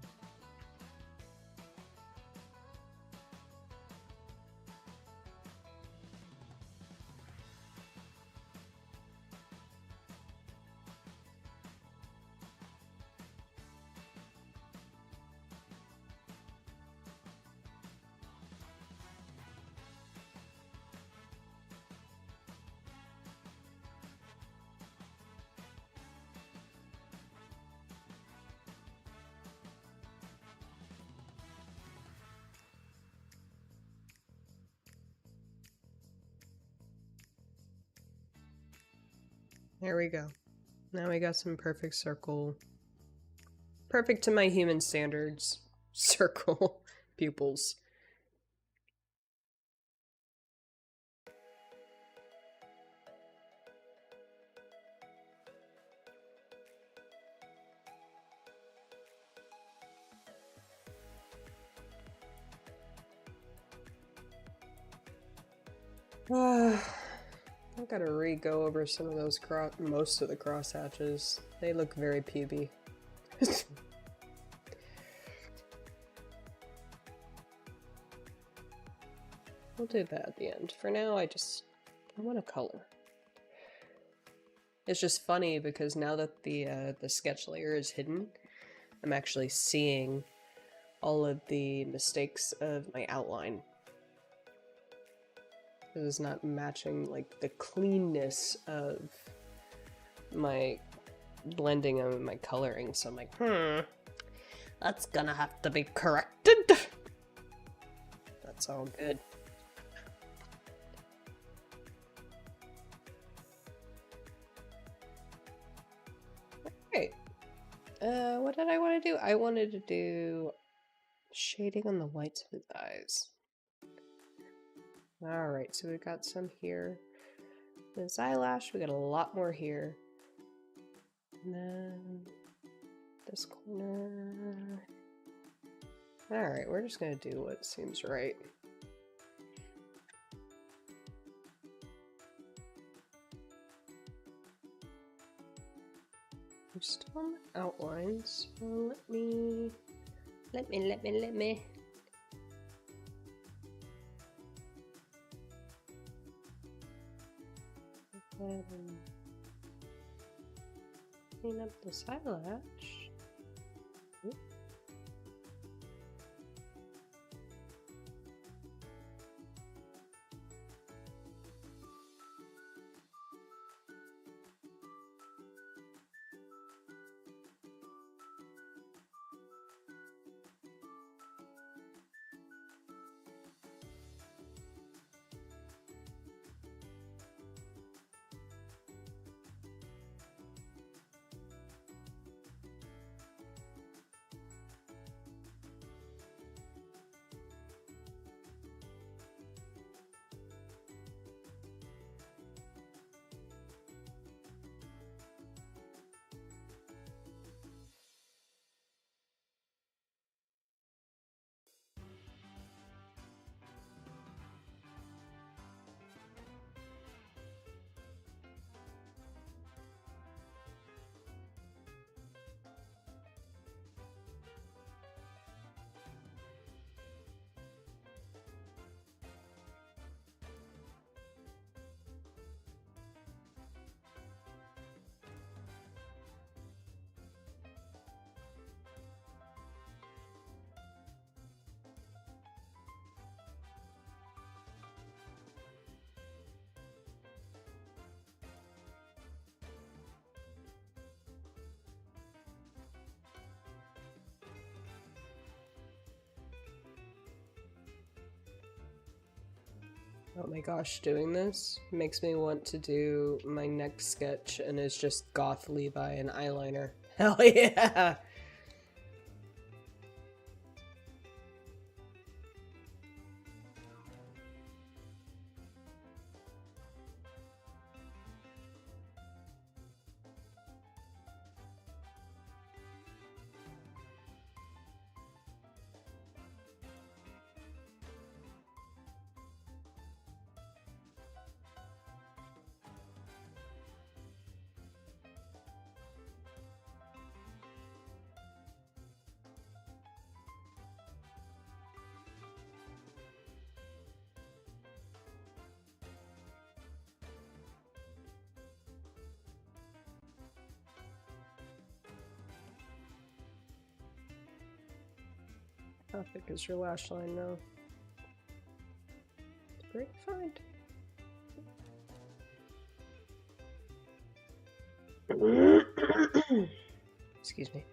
There we go. Now we got some perfect circle. Perfect to my human standards. Circle pupils. I've got to re-go over some of those most of the crosshatches. They look very puby. We'll do that at the end. For now, I want a color. It's just funny because now that the sketch layer is hidden, I'm actually seeing all of the mistakes of my outline. It is not matching like the cleanness of my blending and my coloring, so I'm like, that's gonna have to be corrected. That's all good. Okay. What did I want to do? I wanted to do shading on the whites of his eyes. Alright, so we got some here. This eyelash, we got a lot more here. And then this corner. Alright, we're just gonna do what seems right. We're still on the outlines, so let me. Clean up this eyelash. Oop. Oh my gosh, doing this makes me want to do my next sketch, and it's just goth Levi and eyeliner. Hell yeah! How thick is your lash line now? It's pretty fine. Excuse me.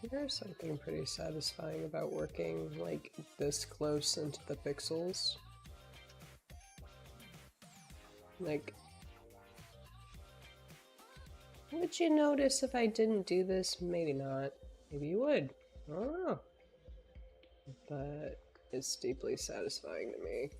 There's something pretty satisfying about working like this close into the pixels. Like, would you notice if I didn't do this? Maybe not. Maybe you would. I don't know. But it's deeply satisfying to me.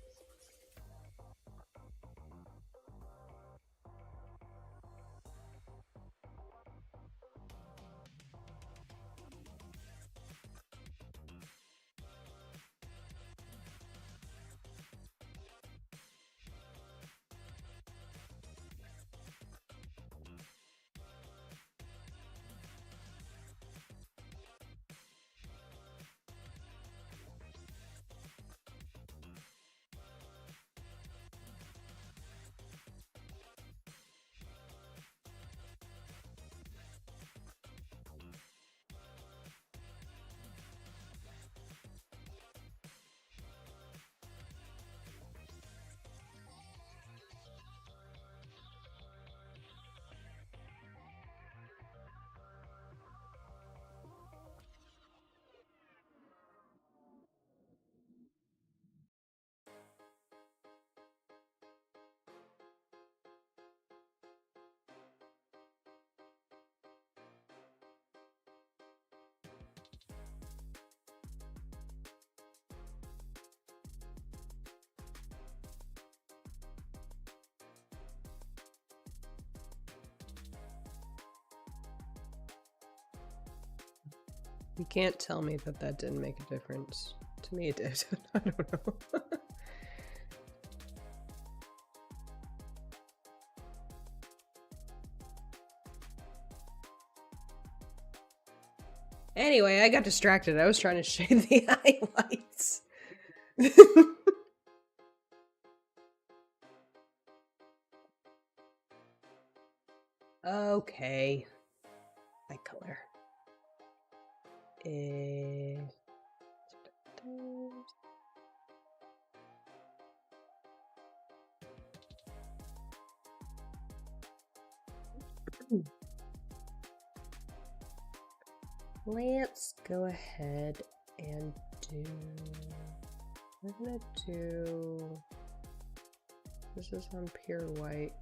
You can't tell me that that didn't make a difference. To me it did. I don't know. Anyway, I got distracted. I was trying to shade the highlights. Okay. Eye color. Let's go ahead and do... We're gonna do... This is on pure white.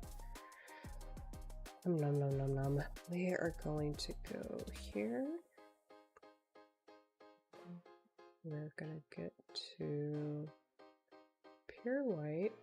Nom nom nom nom. We are going to go here. We're gonna get to pure white.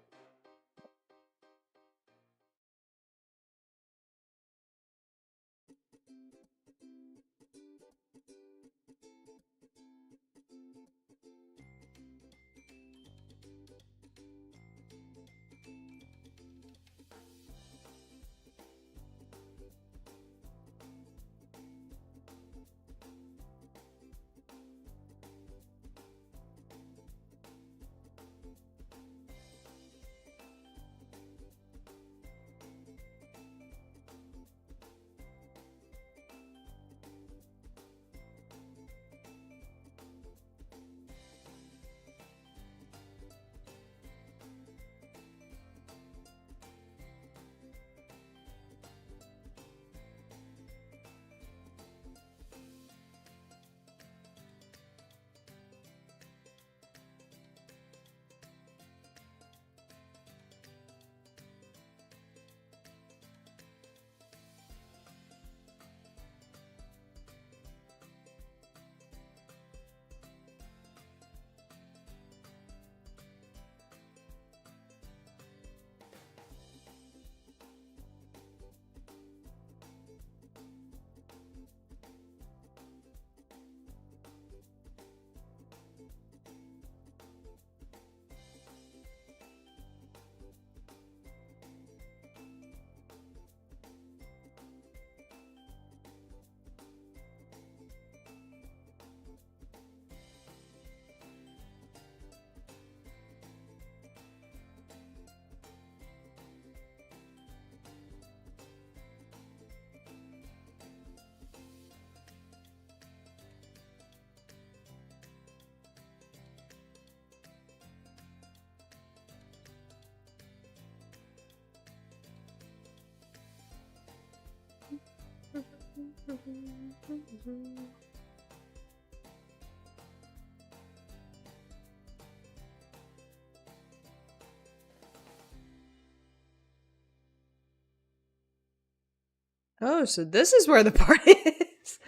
Oh, so this is where the party is.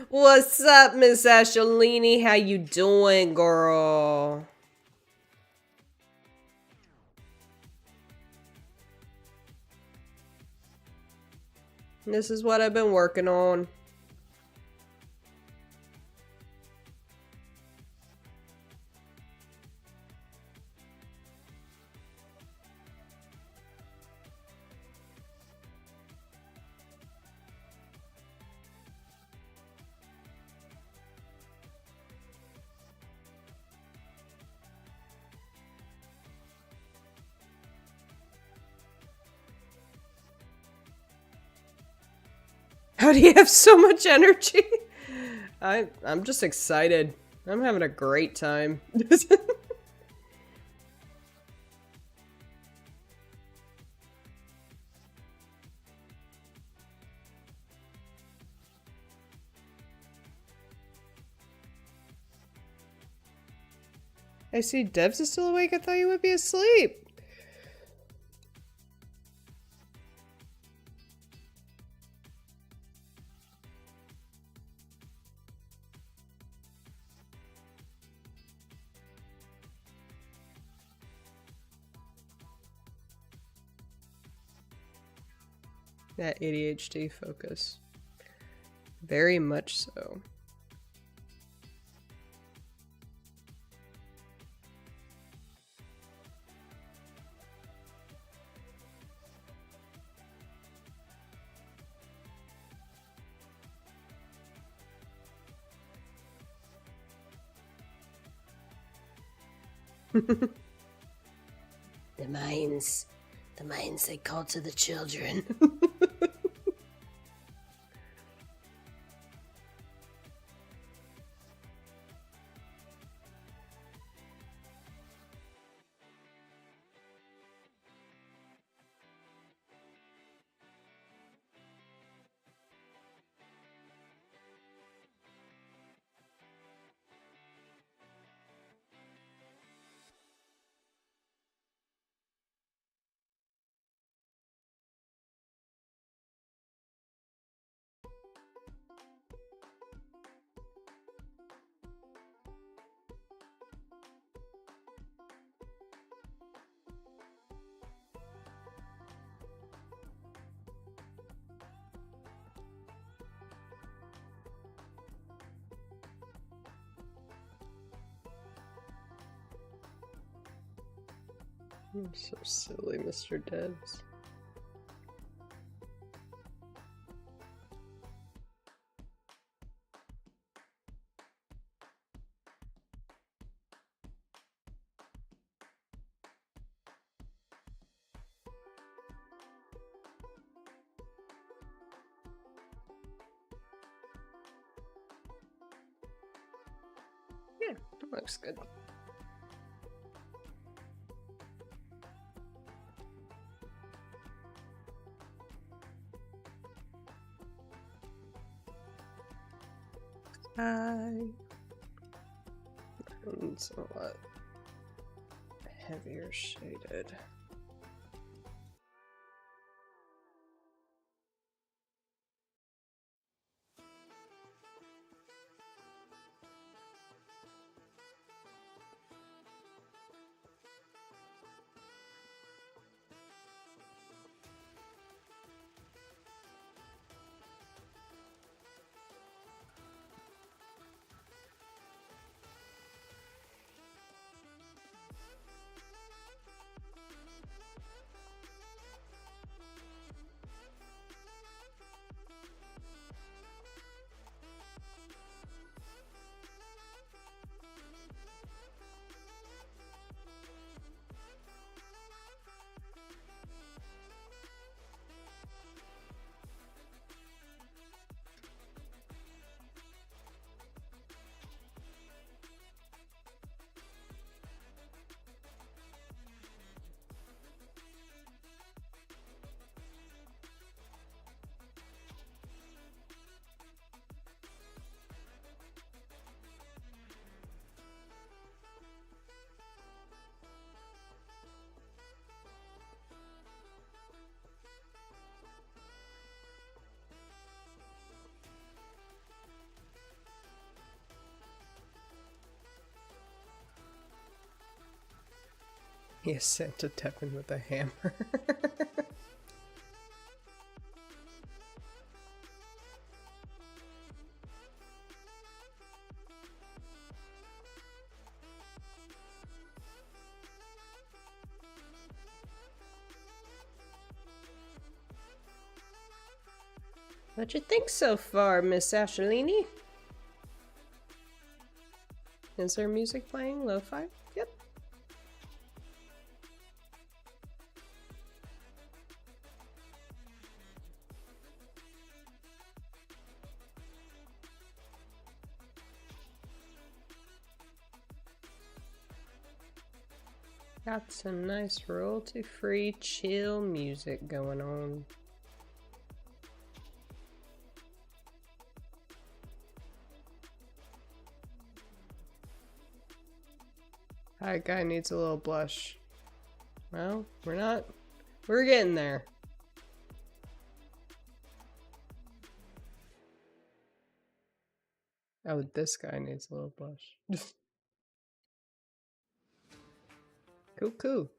What's up, Miss Ashelini? How you doing, girl? This is what I've been working on. How do you have so much energy? I'm just excited. I'm having a great time. I see Devs is still awake. I thought you would be asleep. That ADHD focus. Very much so. The mines they call to the children. I'm so silly, Mr. Debs. Yeah, that looks good. It's a lot heavier shaded. He is sent to Devin with a hammer. What you think so far, Miss Ashlini? Is there music playing? Lo-fi? Yep. Got some nice royalty-free chill music going on. That guy needs a little blush. Well, we're getting there. Oh, this guy needs a little blush. Cool.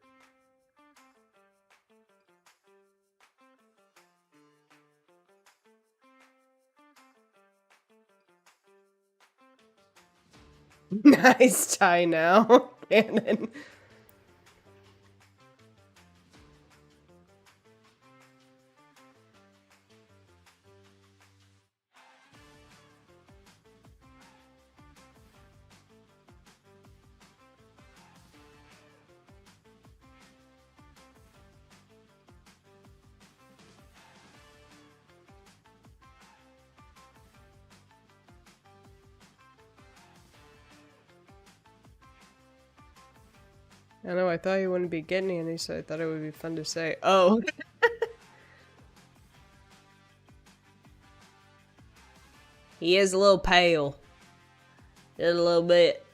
Nice tie now, Cannon. I know, I thought you wouldn't be getting any, so I thought it would be fun to say. Oh. He is a little pale. Just a little bit.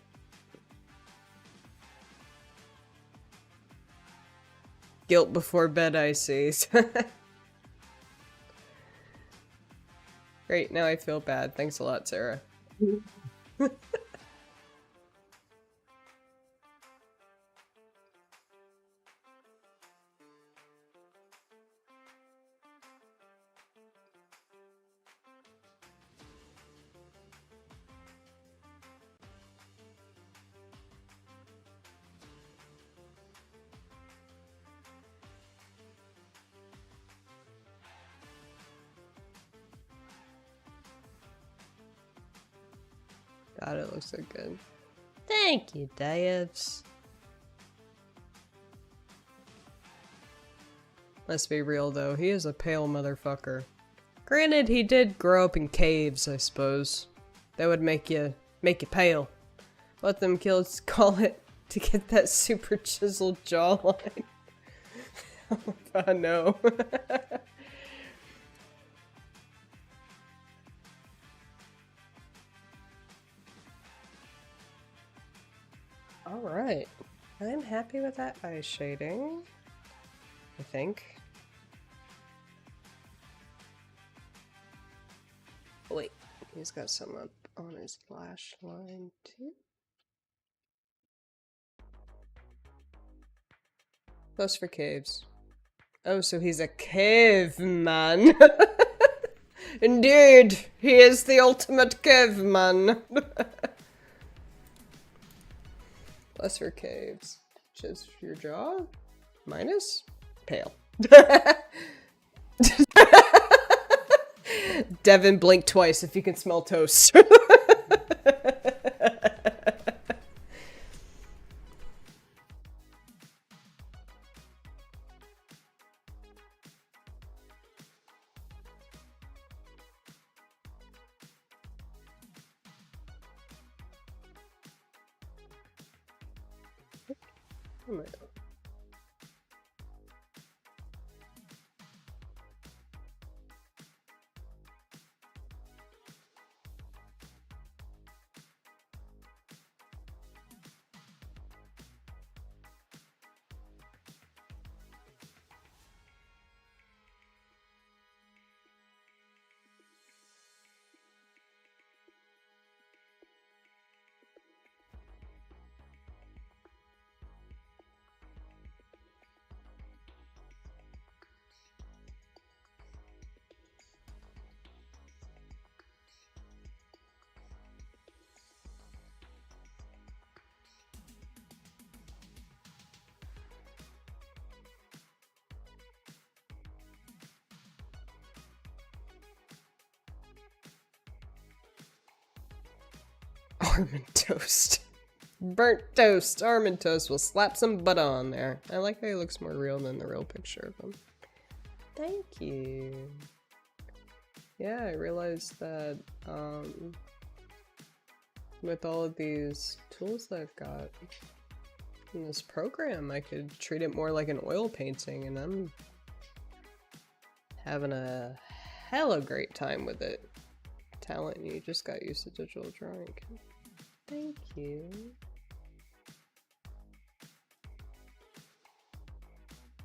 Guilt before bed, I see. Great, now I feel bad. Thanks a lot, Sarah. God, it looks so good. Thank you, Devs. Let's be real though, he is a pale motherfucker. Granted, he did grow up in caves, I suppose. That would make you pale. Let them kids call it to get that super chiseled jawline. Oh no. Alright. I'm happy with that eye shading. I think. Oh, wait, he's got some up on his lash line too. Plus for caves. Oh, so he's a caveman. Indeed, he is the ultimate caveman. Plus for caves. Just your jaw? Minus? Pale. Devin, blink twice if you can smell toast. Oh my God. almond toast. Burnt toast, almond toast. We'll slap some butter on there. I like how he looks more real than the real picture of him. Thank you. Yeah, I realized that with all of these tools that I've got in this program, I could treat it more like an oil painting, and I'm having a hella great time with it. Talent, you just got used to digital drawing. Thank you.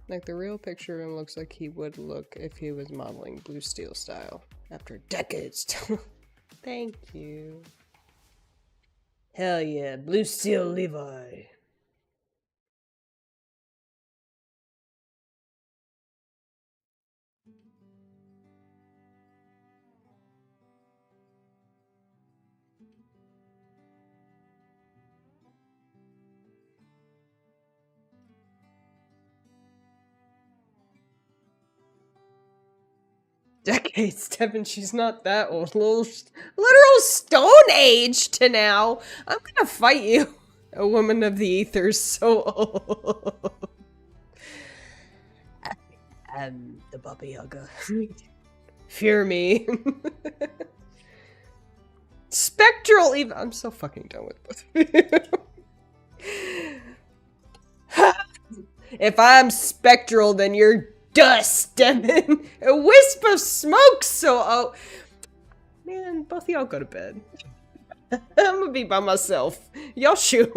Like, the real picture of him looks like he would look if he was modeling Blue Steel style after decades. Thank you. Hell yeah, Blue Steel Levi. Decades, Devin, she's not that old. Literal Stone Age to now. I'm gonna fight you. A woman of the ether's so old. I'm the Baba Yaga. Fear me. Spectral even. I'm so fucking done with both of you. If I'm spectral, then you're dust, Devin. A wisp of smoke, so oh. Man, both of y'all go to bed. I'm gonna be by myself. Y'all shoot.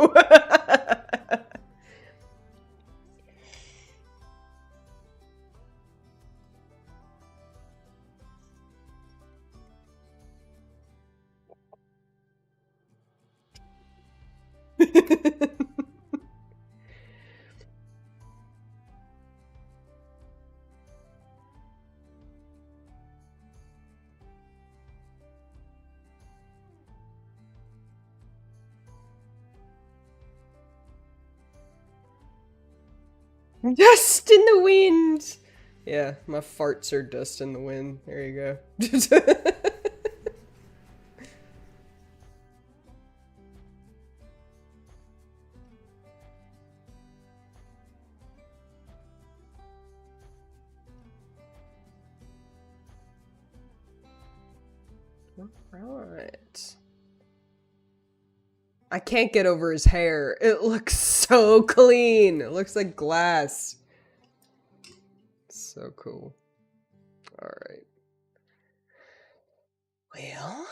Dust in the wind. Yeah, my farts are dust in the wind. There you go. Alright. I can't get over his hair. It looks so clean. It looks like glass. So cool. Alright. Well.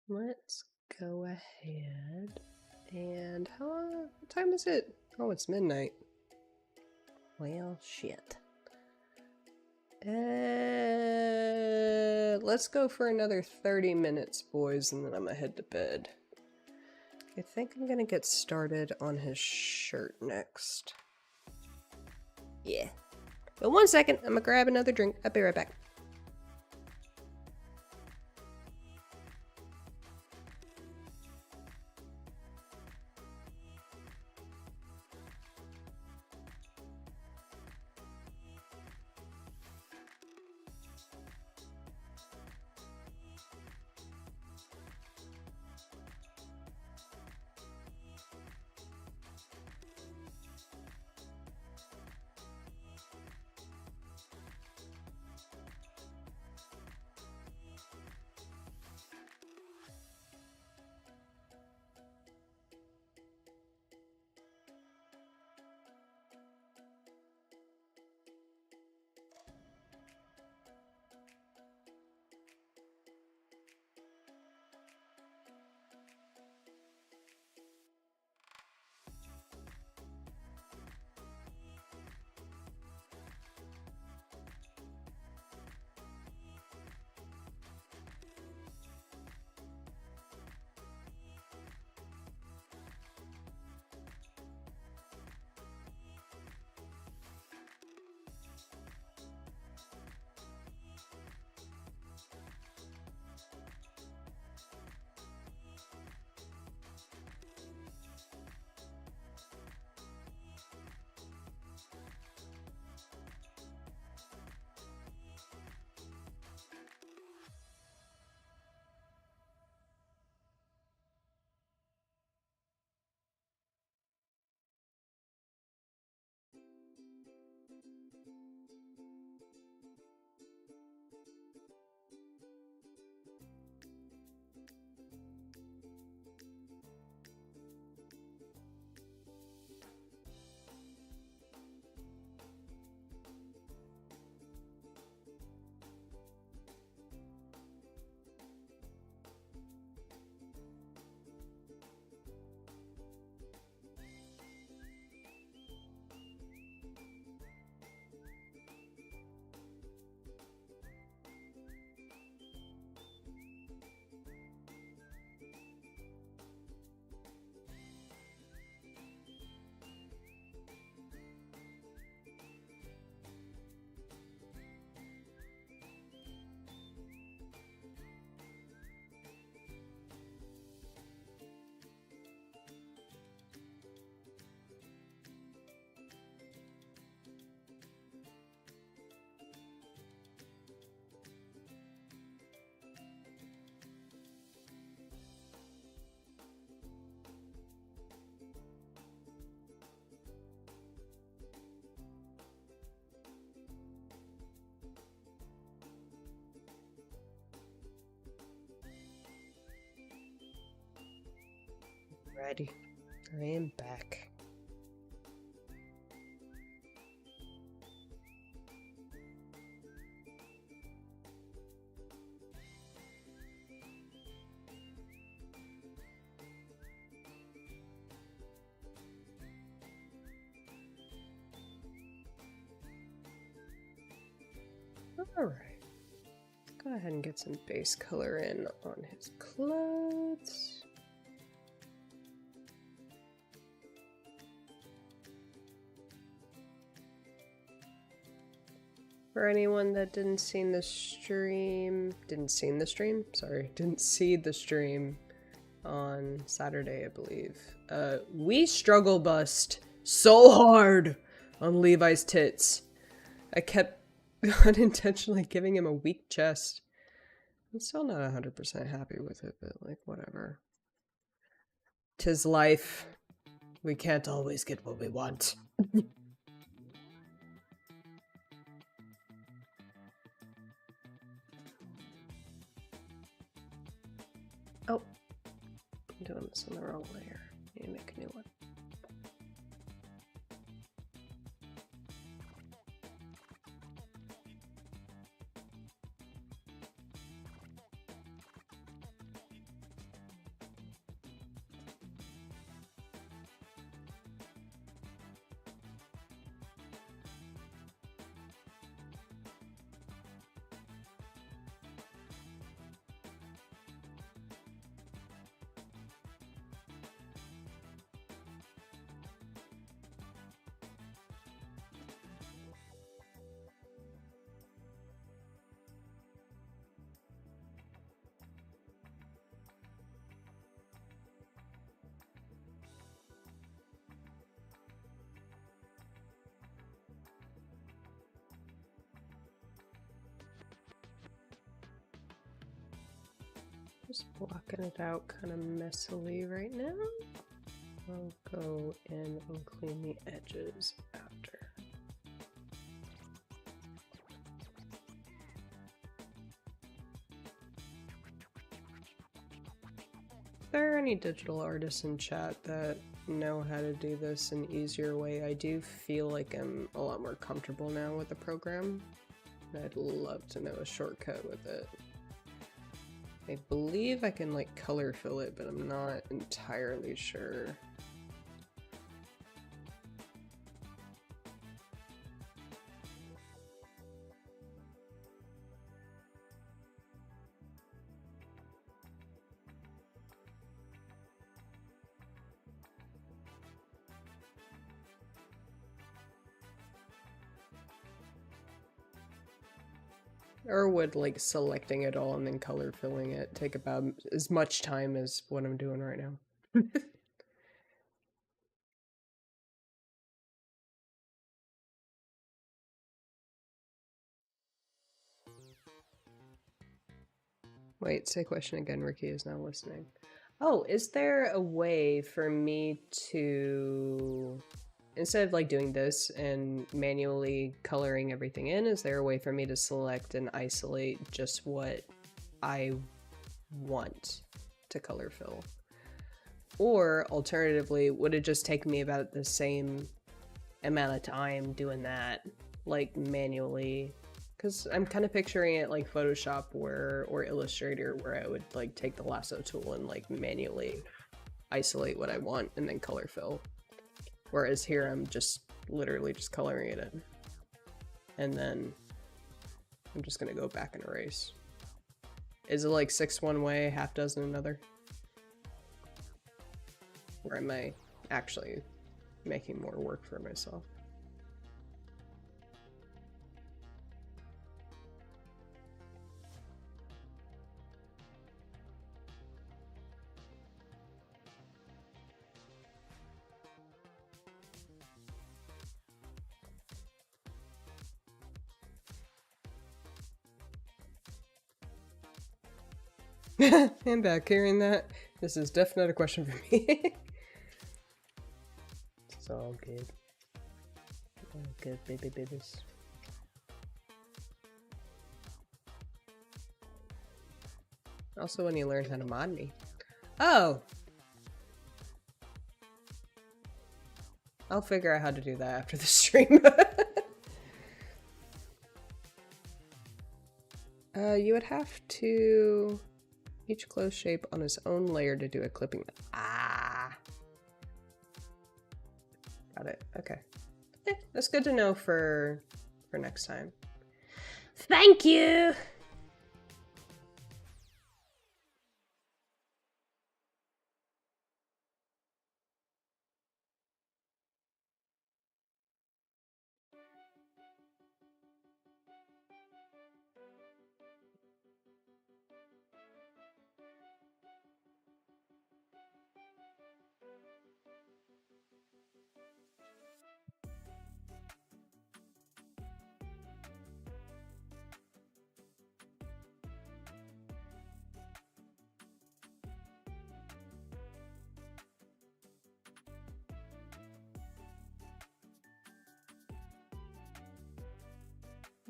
Let's go ahead and what time is it? Oh, it's midnight. Well, shit. Let's go for another 30 minutes, boys, and then I'm gonna head to bed. I think I'm gonna get started on his shirt next. Yeah. But 1 second, I'm gonna grab another drink. I'll be right back. Alrighty, I am back. Alright, go ahead and get some base color in on his clothes. For anyone that didn't see the stream on Saturday, I believe. We struggle bust so hard on Levi's tits. I kept unintentionally giving him a weak chest. I'm still not 100% happy with it, but like, whatever. 'Tis life. We can't always get what we want. Oh, I'm doing this on the wrong layer. Need to make a new one. Just blocking it out kind of messily right now. I'll go in and clean the edges after. If there are any digital artists in chat that know how to do this an easier way, I do feel like I'm a lot more comfortable now with the program. I'd love to know a shortcut with it. I believe I can like color fill it, but I'm not entirely sure. Or would like selecting it all and then color filling it take about as much time as what I'm doing right now? Wait, say question again. Ricky is now listening. Oh, is there a way for me to, instead of like doing this and manually coloring everything in, is there a way for me to select and isolate just what I want to color fill? Or alternatively, would it just take me about the same amount of time doing that, like manually? Because I'm kind of picturing it like Photoshop or Illustrator, where I would like take the lasso tool and like manually isolate what I want and then color fill. Whereas here I'm just literally just coloring it in. And then I'm just gonna go back and erase. Is it like 6 one way, half dozen another? Or am I actually making more work for myself? I'm back hearing that. This is definitely not a question for me. It's all good. All good, babies. Also, when you learn how to mod me. Oh! I'll figure out how to do that after the stream. You would have to each close shape on its own layer to do a clipping. Ah, got it. Okay, that's good to know for next time. Thank you.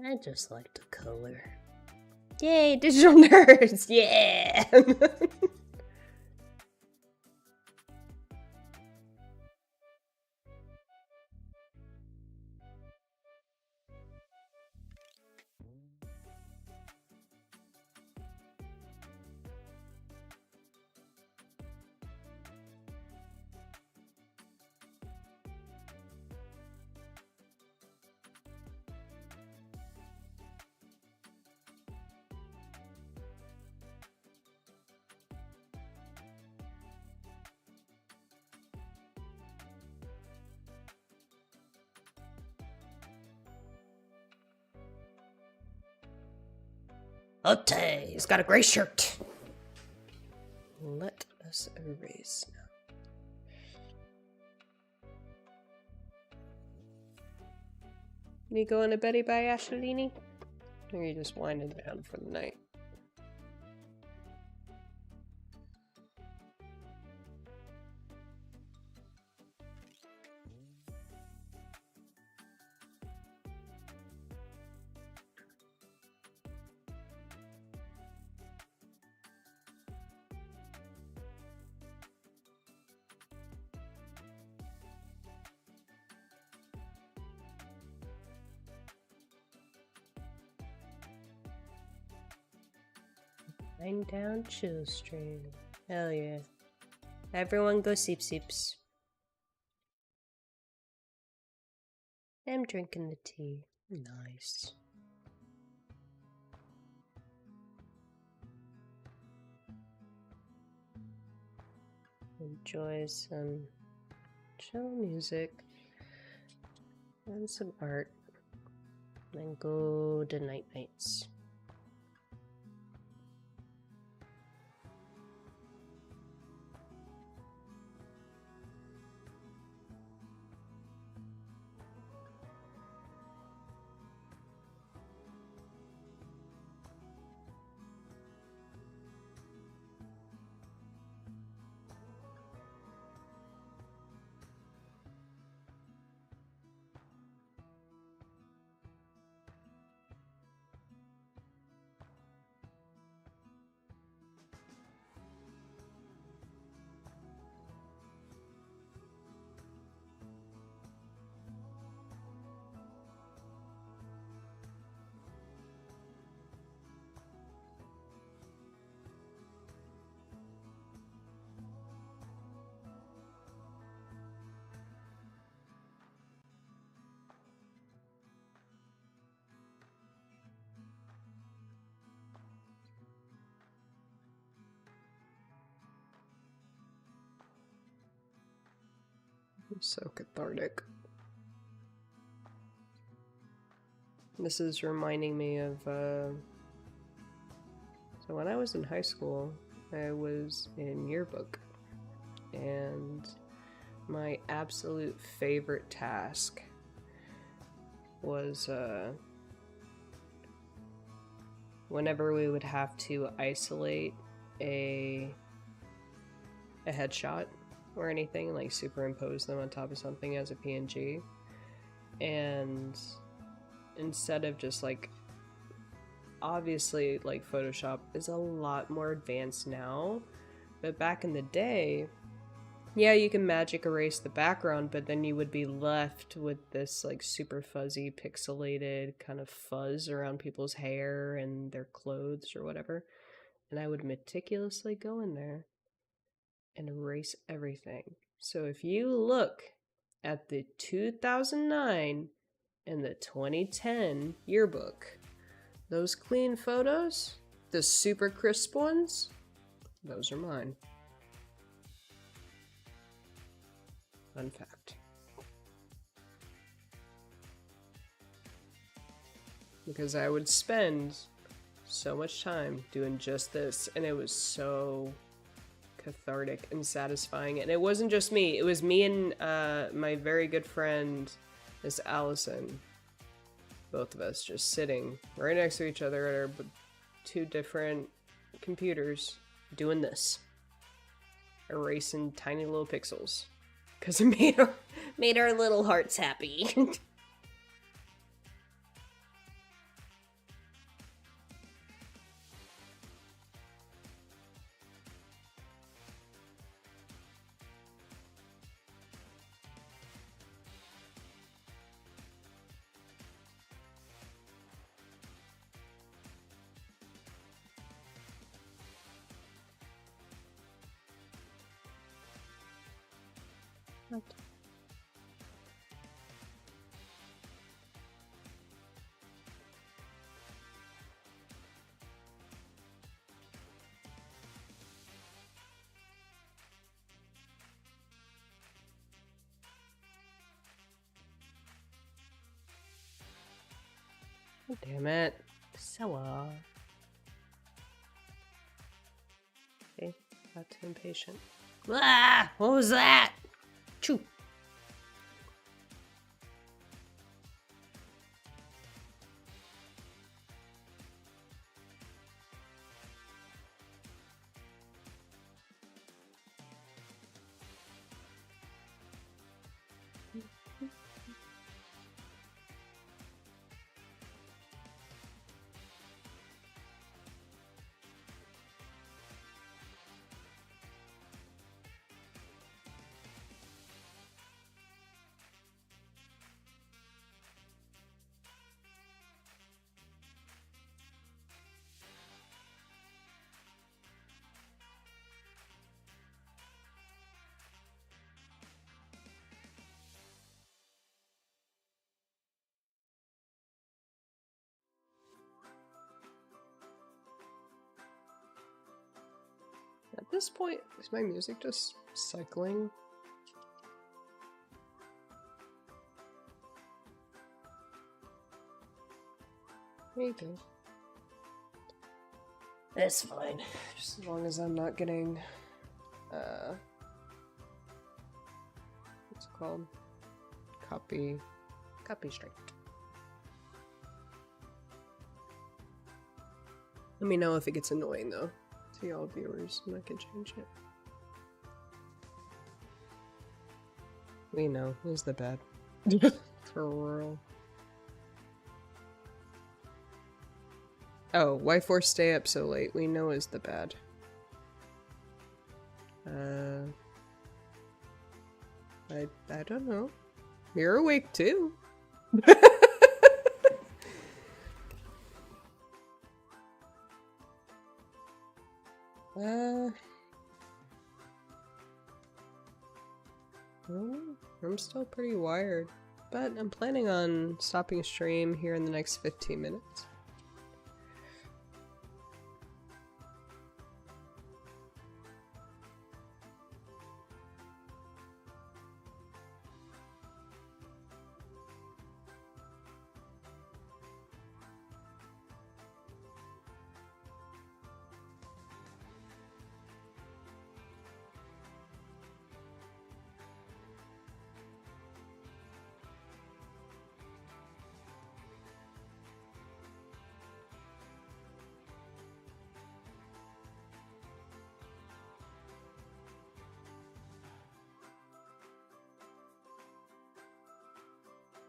I just like to color. Yay, digital nerds! Yeah! Otte, he's got a gray shirt. Let us erase now. You going to Betty by Ashlini? Or are you just winding down for the night? Wind down chill stream. Hell yeah. Everyone go seep seeps. I'm drinking the tea. Nice. Enjoy some chill music and some art. Then go to night nights. I'm so cathartic. This is reminding me of, so when I was in high school, I was in yearbook, and my absolute favorite task was, whenever we would have to isolate a headshot or anything, like superimpose them on top of something as a PNG, and instead of just like, obviously like Photoshop is a lot more advanced now, but back in the day Yeah, you can magic erase the background, but then you would be left with this like super fuzzy, pixelated kind of fuzz around people's hair and their clothes or whatever. And I would meticulously go in there and erase everything. So if you look at the 2009 and the 2010 yearbook, those clean photos, the super crisp ones, those are mine. Fun fact. Because I would spend so much time doing just this, and it was so cathartic and satisfying. And it wasn't just me, it was me and my very good friend, Miss Allison. Both of us just sitting right next to each other at our two different computers doing this. Erasing tiny little pixels. Because it made our little hearts happy. What? Oh, damn it. So, okay, got too impatient. Ah! What was that? Choo! At this point, is my music just cycling? Maybe. It's fine. Just as long as I'm not getting, what's it called? Copy strike. Let me know if it gets annoying though, to y'all viewers, and I can change it. We know, is the bad. For real. Oh, why force stay up so late? We know is the bad. I don't know. You're awake too. Well, I'm still pretty wired, but I'm planning on stopping stream here in the next 15 minutes.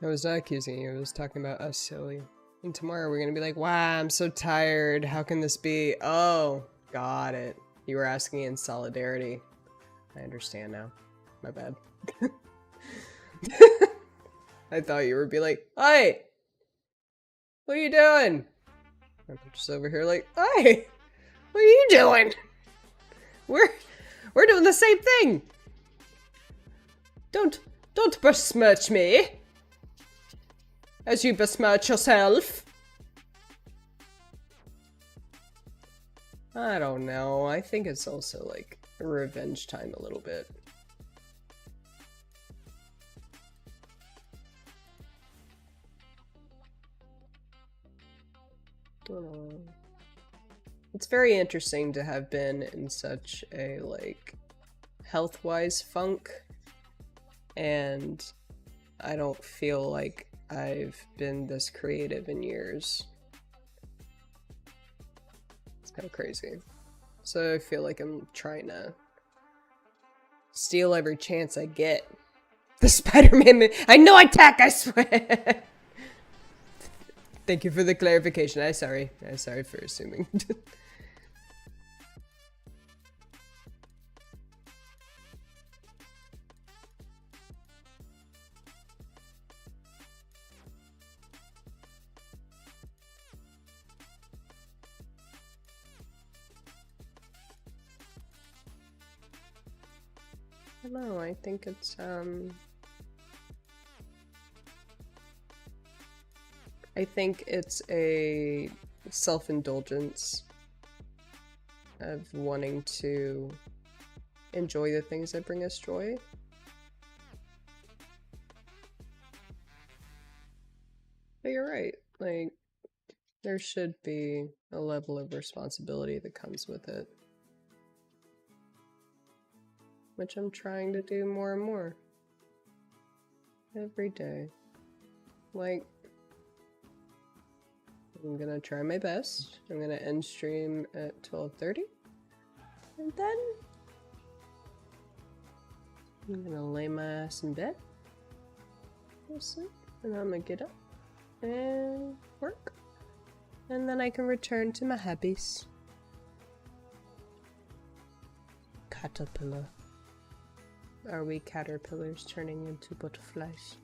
I was not accusing you, I was talking about us silly. And tomorrow we're gonna be like, wow, I'm so tired, how can this be? Oh, got it. You were asking in solidarity. I understand now. My bad. I thought you would be like, "Hey, what are you doing?" I'm just over here like, "Hey, what are you doing? We're doing the same thing. Don't besmirch me as you besmirch yourself." I don't know. I think it's also like revenge time a little bit. It's very interesting to have been in such a like health-wise funk, and I don't feel like I've been this creative in years. It's kind of crazy. So I feel like I'm trying to steal every chance I get. The Spider-Man I know I tack, I swear! Thank you for the clarification. I'm sorry for assuming. I don't know, I think it's, I think it's a self-indulgence of wanting to enjoy the things that bring us joy. But you're right, like, there should be a level of responsibility that comes with it. Which I'm trying to do more and more. Every day. Like, I'm gonna try my best. I'm gonna end stream at 12:30. And then I'm gonna lay my ass in bed. Sleep. And I'm gonna get up and work. And then I can return to my hobbies. Caterpillar. Are we caterpillars turning into butterflies?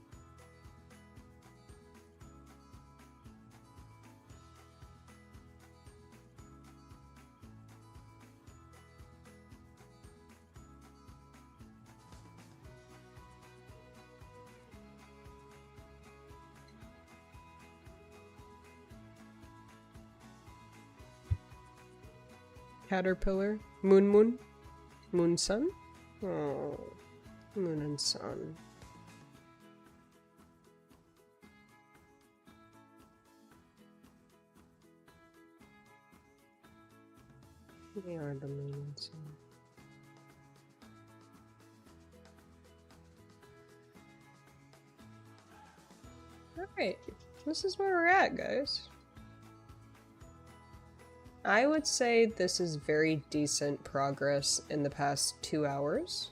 Caterpillar? Moon? Moon sun? Oh, moon and sun. We are the moon and sun. Alright, this is where we're at, guys. I would say this is very decent progress in the past 2 hours.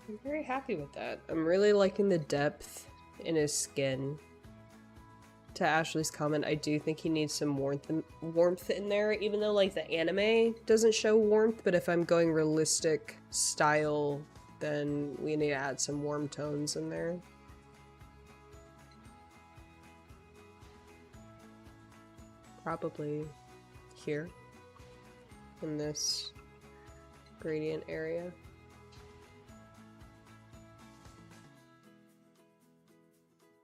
I'm very happy with that. I'm really liking the depth in his skin. To Ashley's comment, I do think he needs some warmth in there, even though like the anime doesn't show warmth, but if I'm going realistic style, then we need to add some warm tones in there. Probably here, in this gradient area.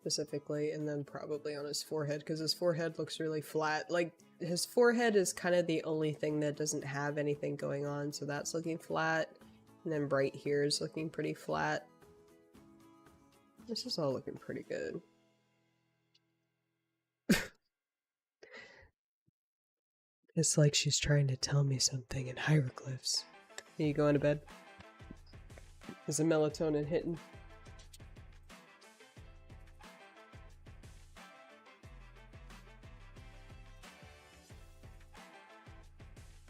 Specifically, and then probably on his forehead, because his forehead looks really flat. Like, his forehead is kind of the only thing that doesn't have anything going on, so that's looking flat. And then right here is looking pretty flat. This is all looking pretty good. It's like she's trying to tell me something in hieroglyphs. Are you going to bed? Is the melatonin hitting?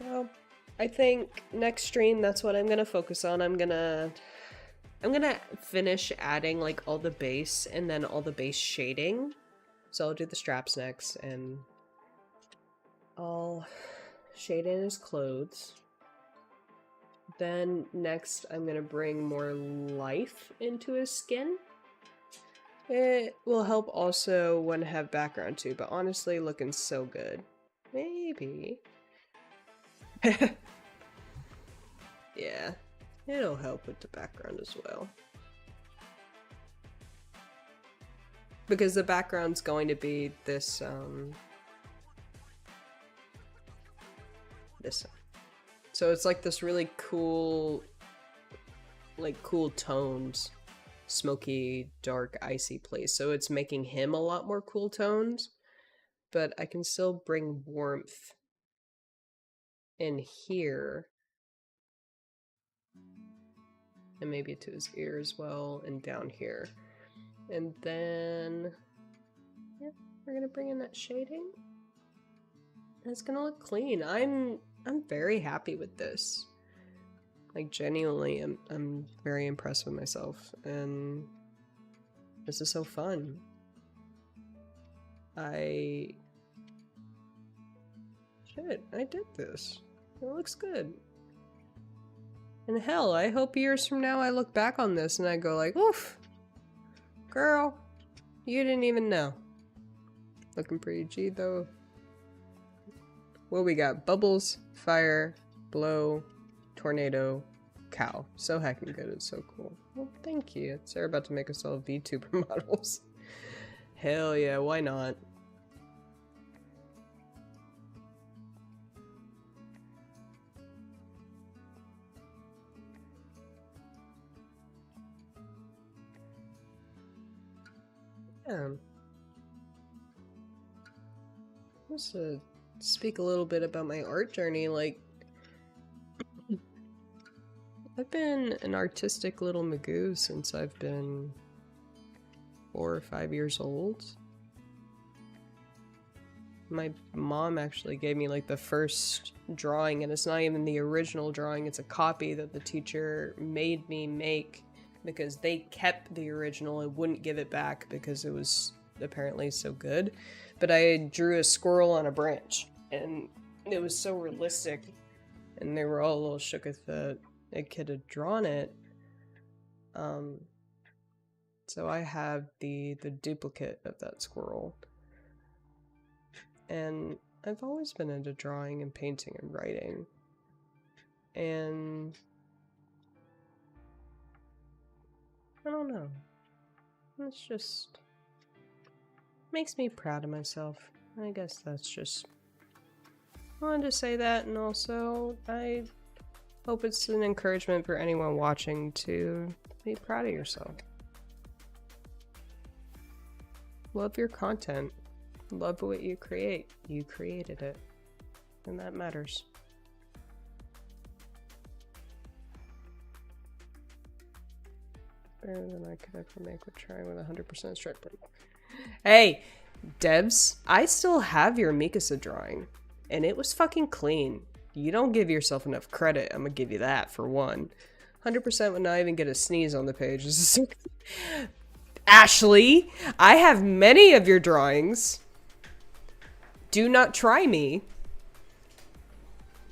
Well, I think next stream, that's what I'm gonna focus on. I'm gonna finish adding like all the base and then all the base shading. So I'll do the straps next, and I'll shade in his clothes. Then next I'm gonna bring more life into his skin. It will help also when have background too, but honestly looking so good. Maybe. Yeah, it'll help with the background as well. Because the background's going to be this, this one. So it's like this really cool, like cool tones, smoky, dark, icy place. So it's making him a lot more cool tones, but I can still bring warmth in here. And maybe to his ear as well, and down here. And then, yeah, we're gonna bring in that shading. And it's gonna look clean. I'm very happy with this. Like genuinely, I'm very impressed with myself, and this is so fun. I did this. It looks good. And hell, I hope years from now I look back on this and I go like, oof, girl, you didn't even know. Looking pretty G though. What we got? Bubbles, fire, blow, tornado, cow. So heckin' good. It's so cool. Well, thank you. Sarah about to make us all VTuber models. Hell yeah, why not? Yeah. Just to speak a little bit about my art journey, like, I've been an artistic little magoo since I've been 4 or 5 years old. My mom actually gave me like the first drawing, and it's not even the original drawing, it's a copy that the teacher made me make because they kept the original and wouldn't give it back because it was apparently so good. But I drew a squirrel on a branch, and it was so realistic, and they were all a little shook at that a kid had drawn it. So I have the duplicate of that squirrel. And I've always been into drawing and painting and writing. And I don't know. It's just makes me proud of myself. I guess that's just, I wanted to say that, and also I hope it's an encouragement for anyone watching to be proud of yourself. Love your content. Love what you create. You created it. And that matters. Better than I could ever make with trying with 100% strike point. Hey, devs, I still have your Mikasa drawing. And it was fucking clean. You don't give yourself enough credit. I'm gonna give you that for one. 100% would not even get a sneeze on the page. Ashley, I have many of your drawings. Do not try me.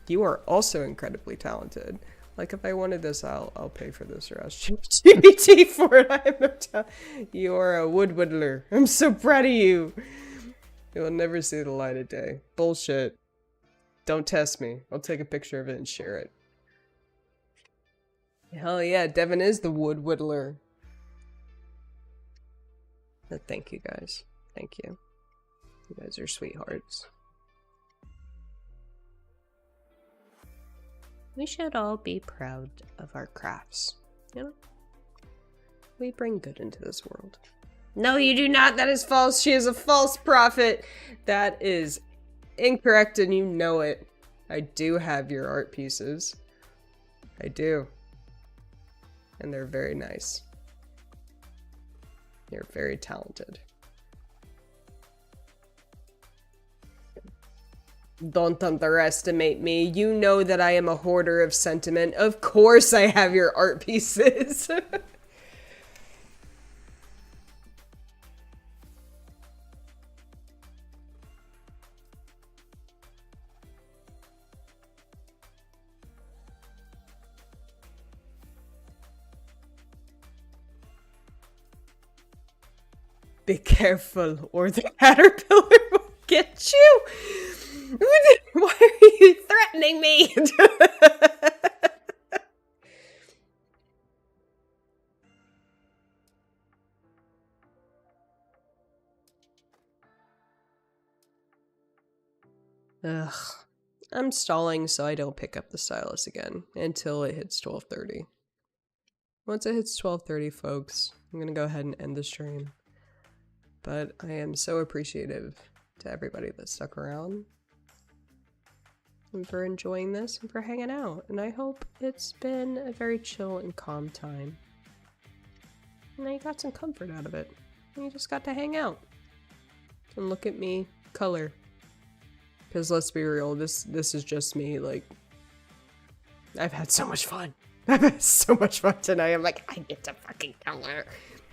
You are also incredibly talented. Like, if I wanted this, I'll pay for this or ask GPT for it. I have no talent. You are a wood whittler. I'm so proud of you. It will never see the light of day. Bullshit. Don't test me. I'll take a picture of it and share it. Hell yeah, Devin is the wood whittler. But thank you guys. Thank you. You guys are sweethearts. We should all be proud of our crafts, you know? We bring good into this world. No, you do not. That is false. She is a false prophet. That is incorrect, and you know it. I do have your art pieces. I do. And they're very nice. You're very talented. Don't underestimate me. You know that I am a hoarder of sentiment. Of course I have your art pieces. Be careful or the caterpillar will get you. Why are you threatening me? Ugh. I'm stalling so I don't pick up the stylus again until it hits 12:30. Once it hits 12:30, folks, I'm gonna go ahead and end the stream. But I am so appreciative to everybody that stuck around and for enjoying this and for hanging out. And I hope it's been a very chill and calm time. And I got some comfort out of it. And you just got to hang out and look at me color. Because let's be real, this is just me, like, I've had so much fun. I've had so much fun tonight. I'm like, I get to fucking color.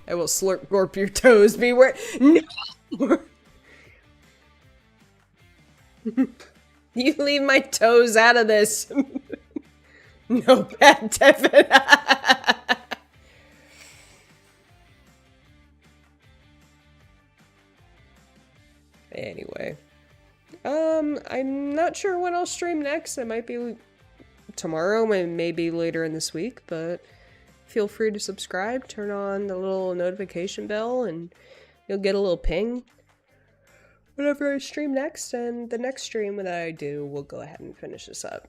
I will slurp your toes, beware. No! You leave my toes out of this. No, Pat Devin. Anyway. I'm not sure when I'll stream next. It might be tomorrow, maybe later in this week, but feel free to subscribe, turn on the little notification bell, and you'll get a little ping whenever I stream next, and the next stream that I do, we'll go ahead and finish this up.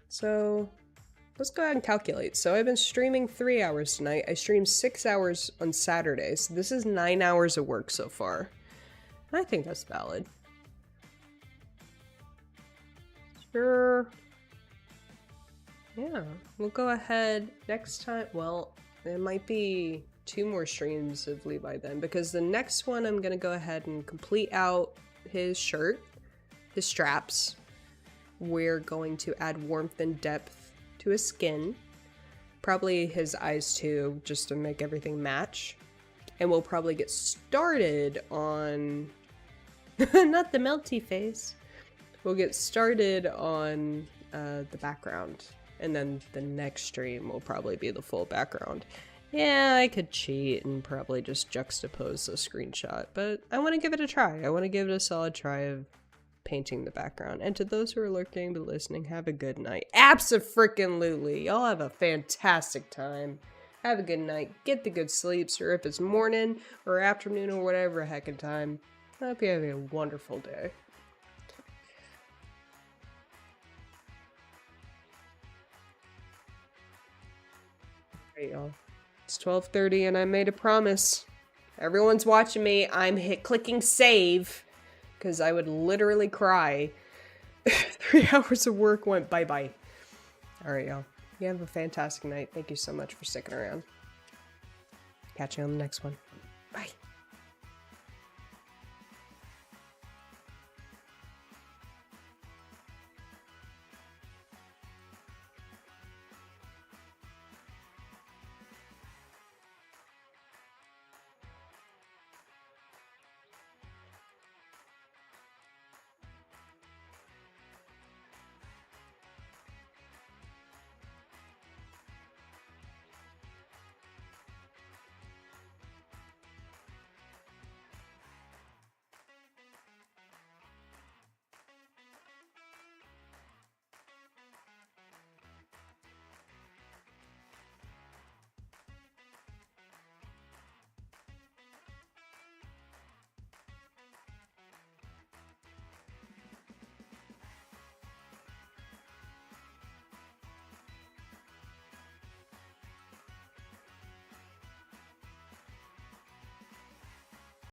So, let's go ahead and calculate. So I've been streaming 3 hours tonight. I streamed 6 hours on Saturday, so this is 9 hours of work so far. I think that's valid. Sure. Yeah, we'll go ahead next time. Well, there might be 2 more streams of Levi then, because the next one I'm gonna go ahead and complete out his shirt, his straps. We're going to add warmth and depth to his skin. Probably his eyes too, just to make everything match. And we'll probably get started on... not the melty face. We'll get started on the background. And then the next stream will probably be the full background. Yeah, I could cheat and probably just juxtapose the screenshot, but I want to give it a try. I want to give it a solid try of painting the background. And to those who are lurking but listening, have a good night. Abso-freaking-lutely. Y'all have a fantastic time. Have a good night. Get the good sleeps, or if it's morning or afternoon or whatever heck of time, I hope you have a wonderful day. Alright, y'all. It's 12:30 and I made a promise. Everyone's watching me. I'm clicking save because I would literally cry. 3 hours of work went bye-bye. Alright, y'all. You have a fantastic night. Thank you so much for sticking around. Catch you on the next one.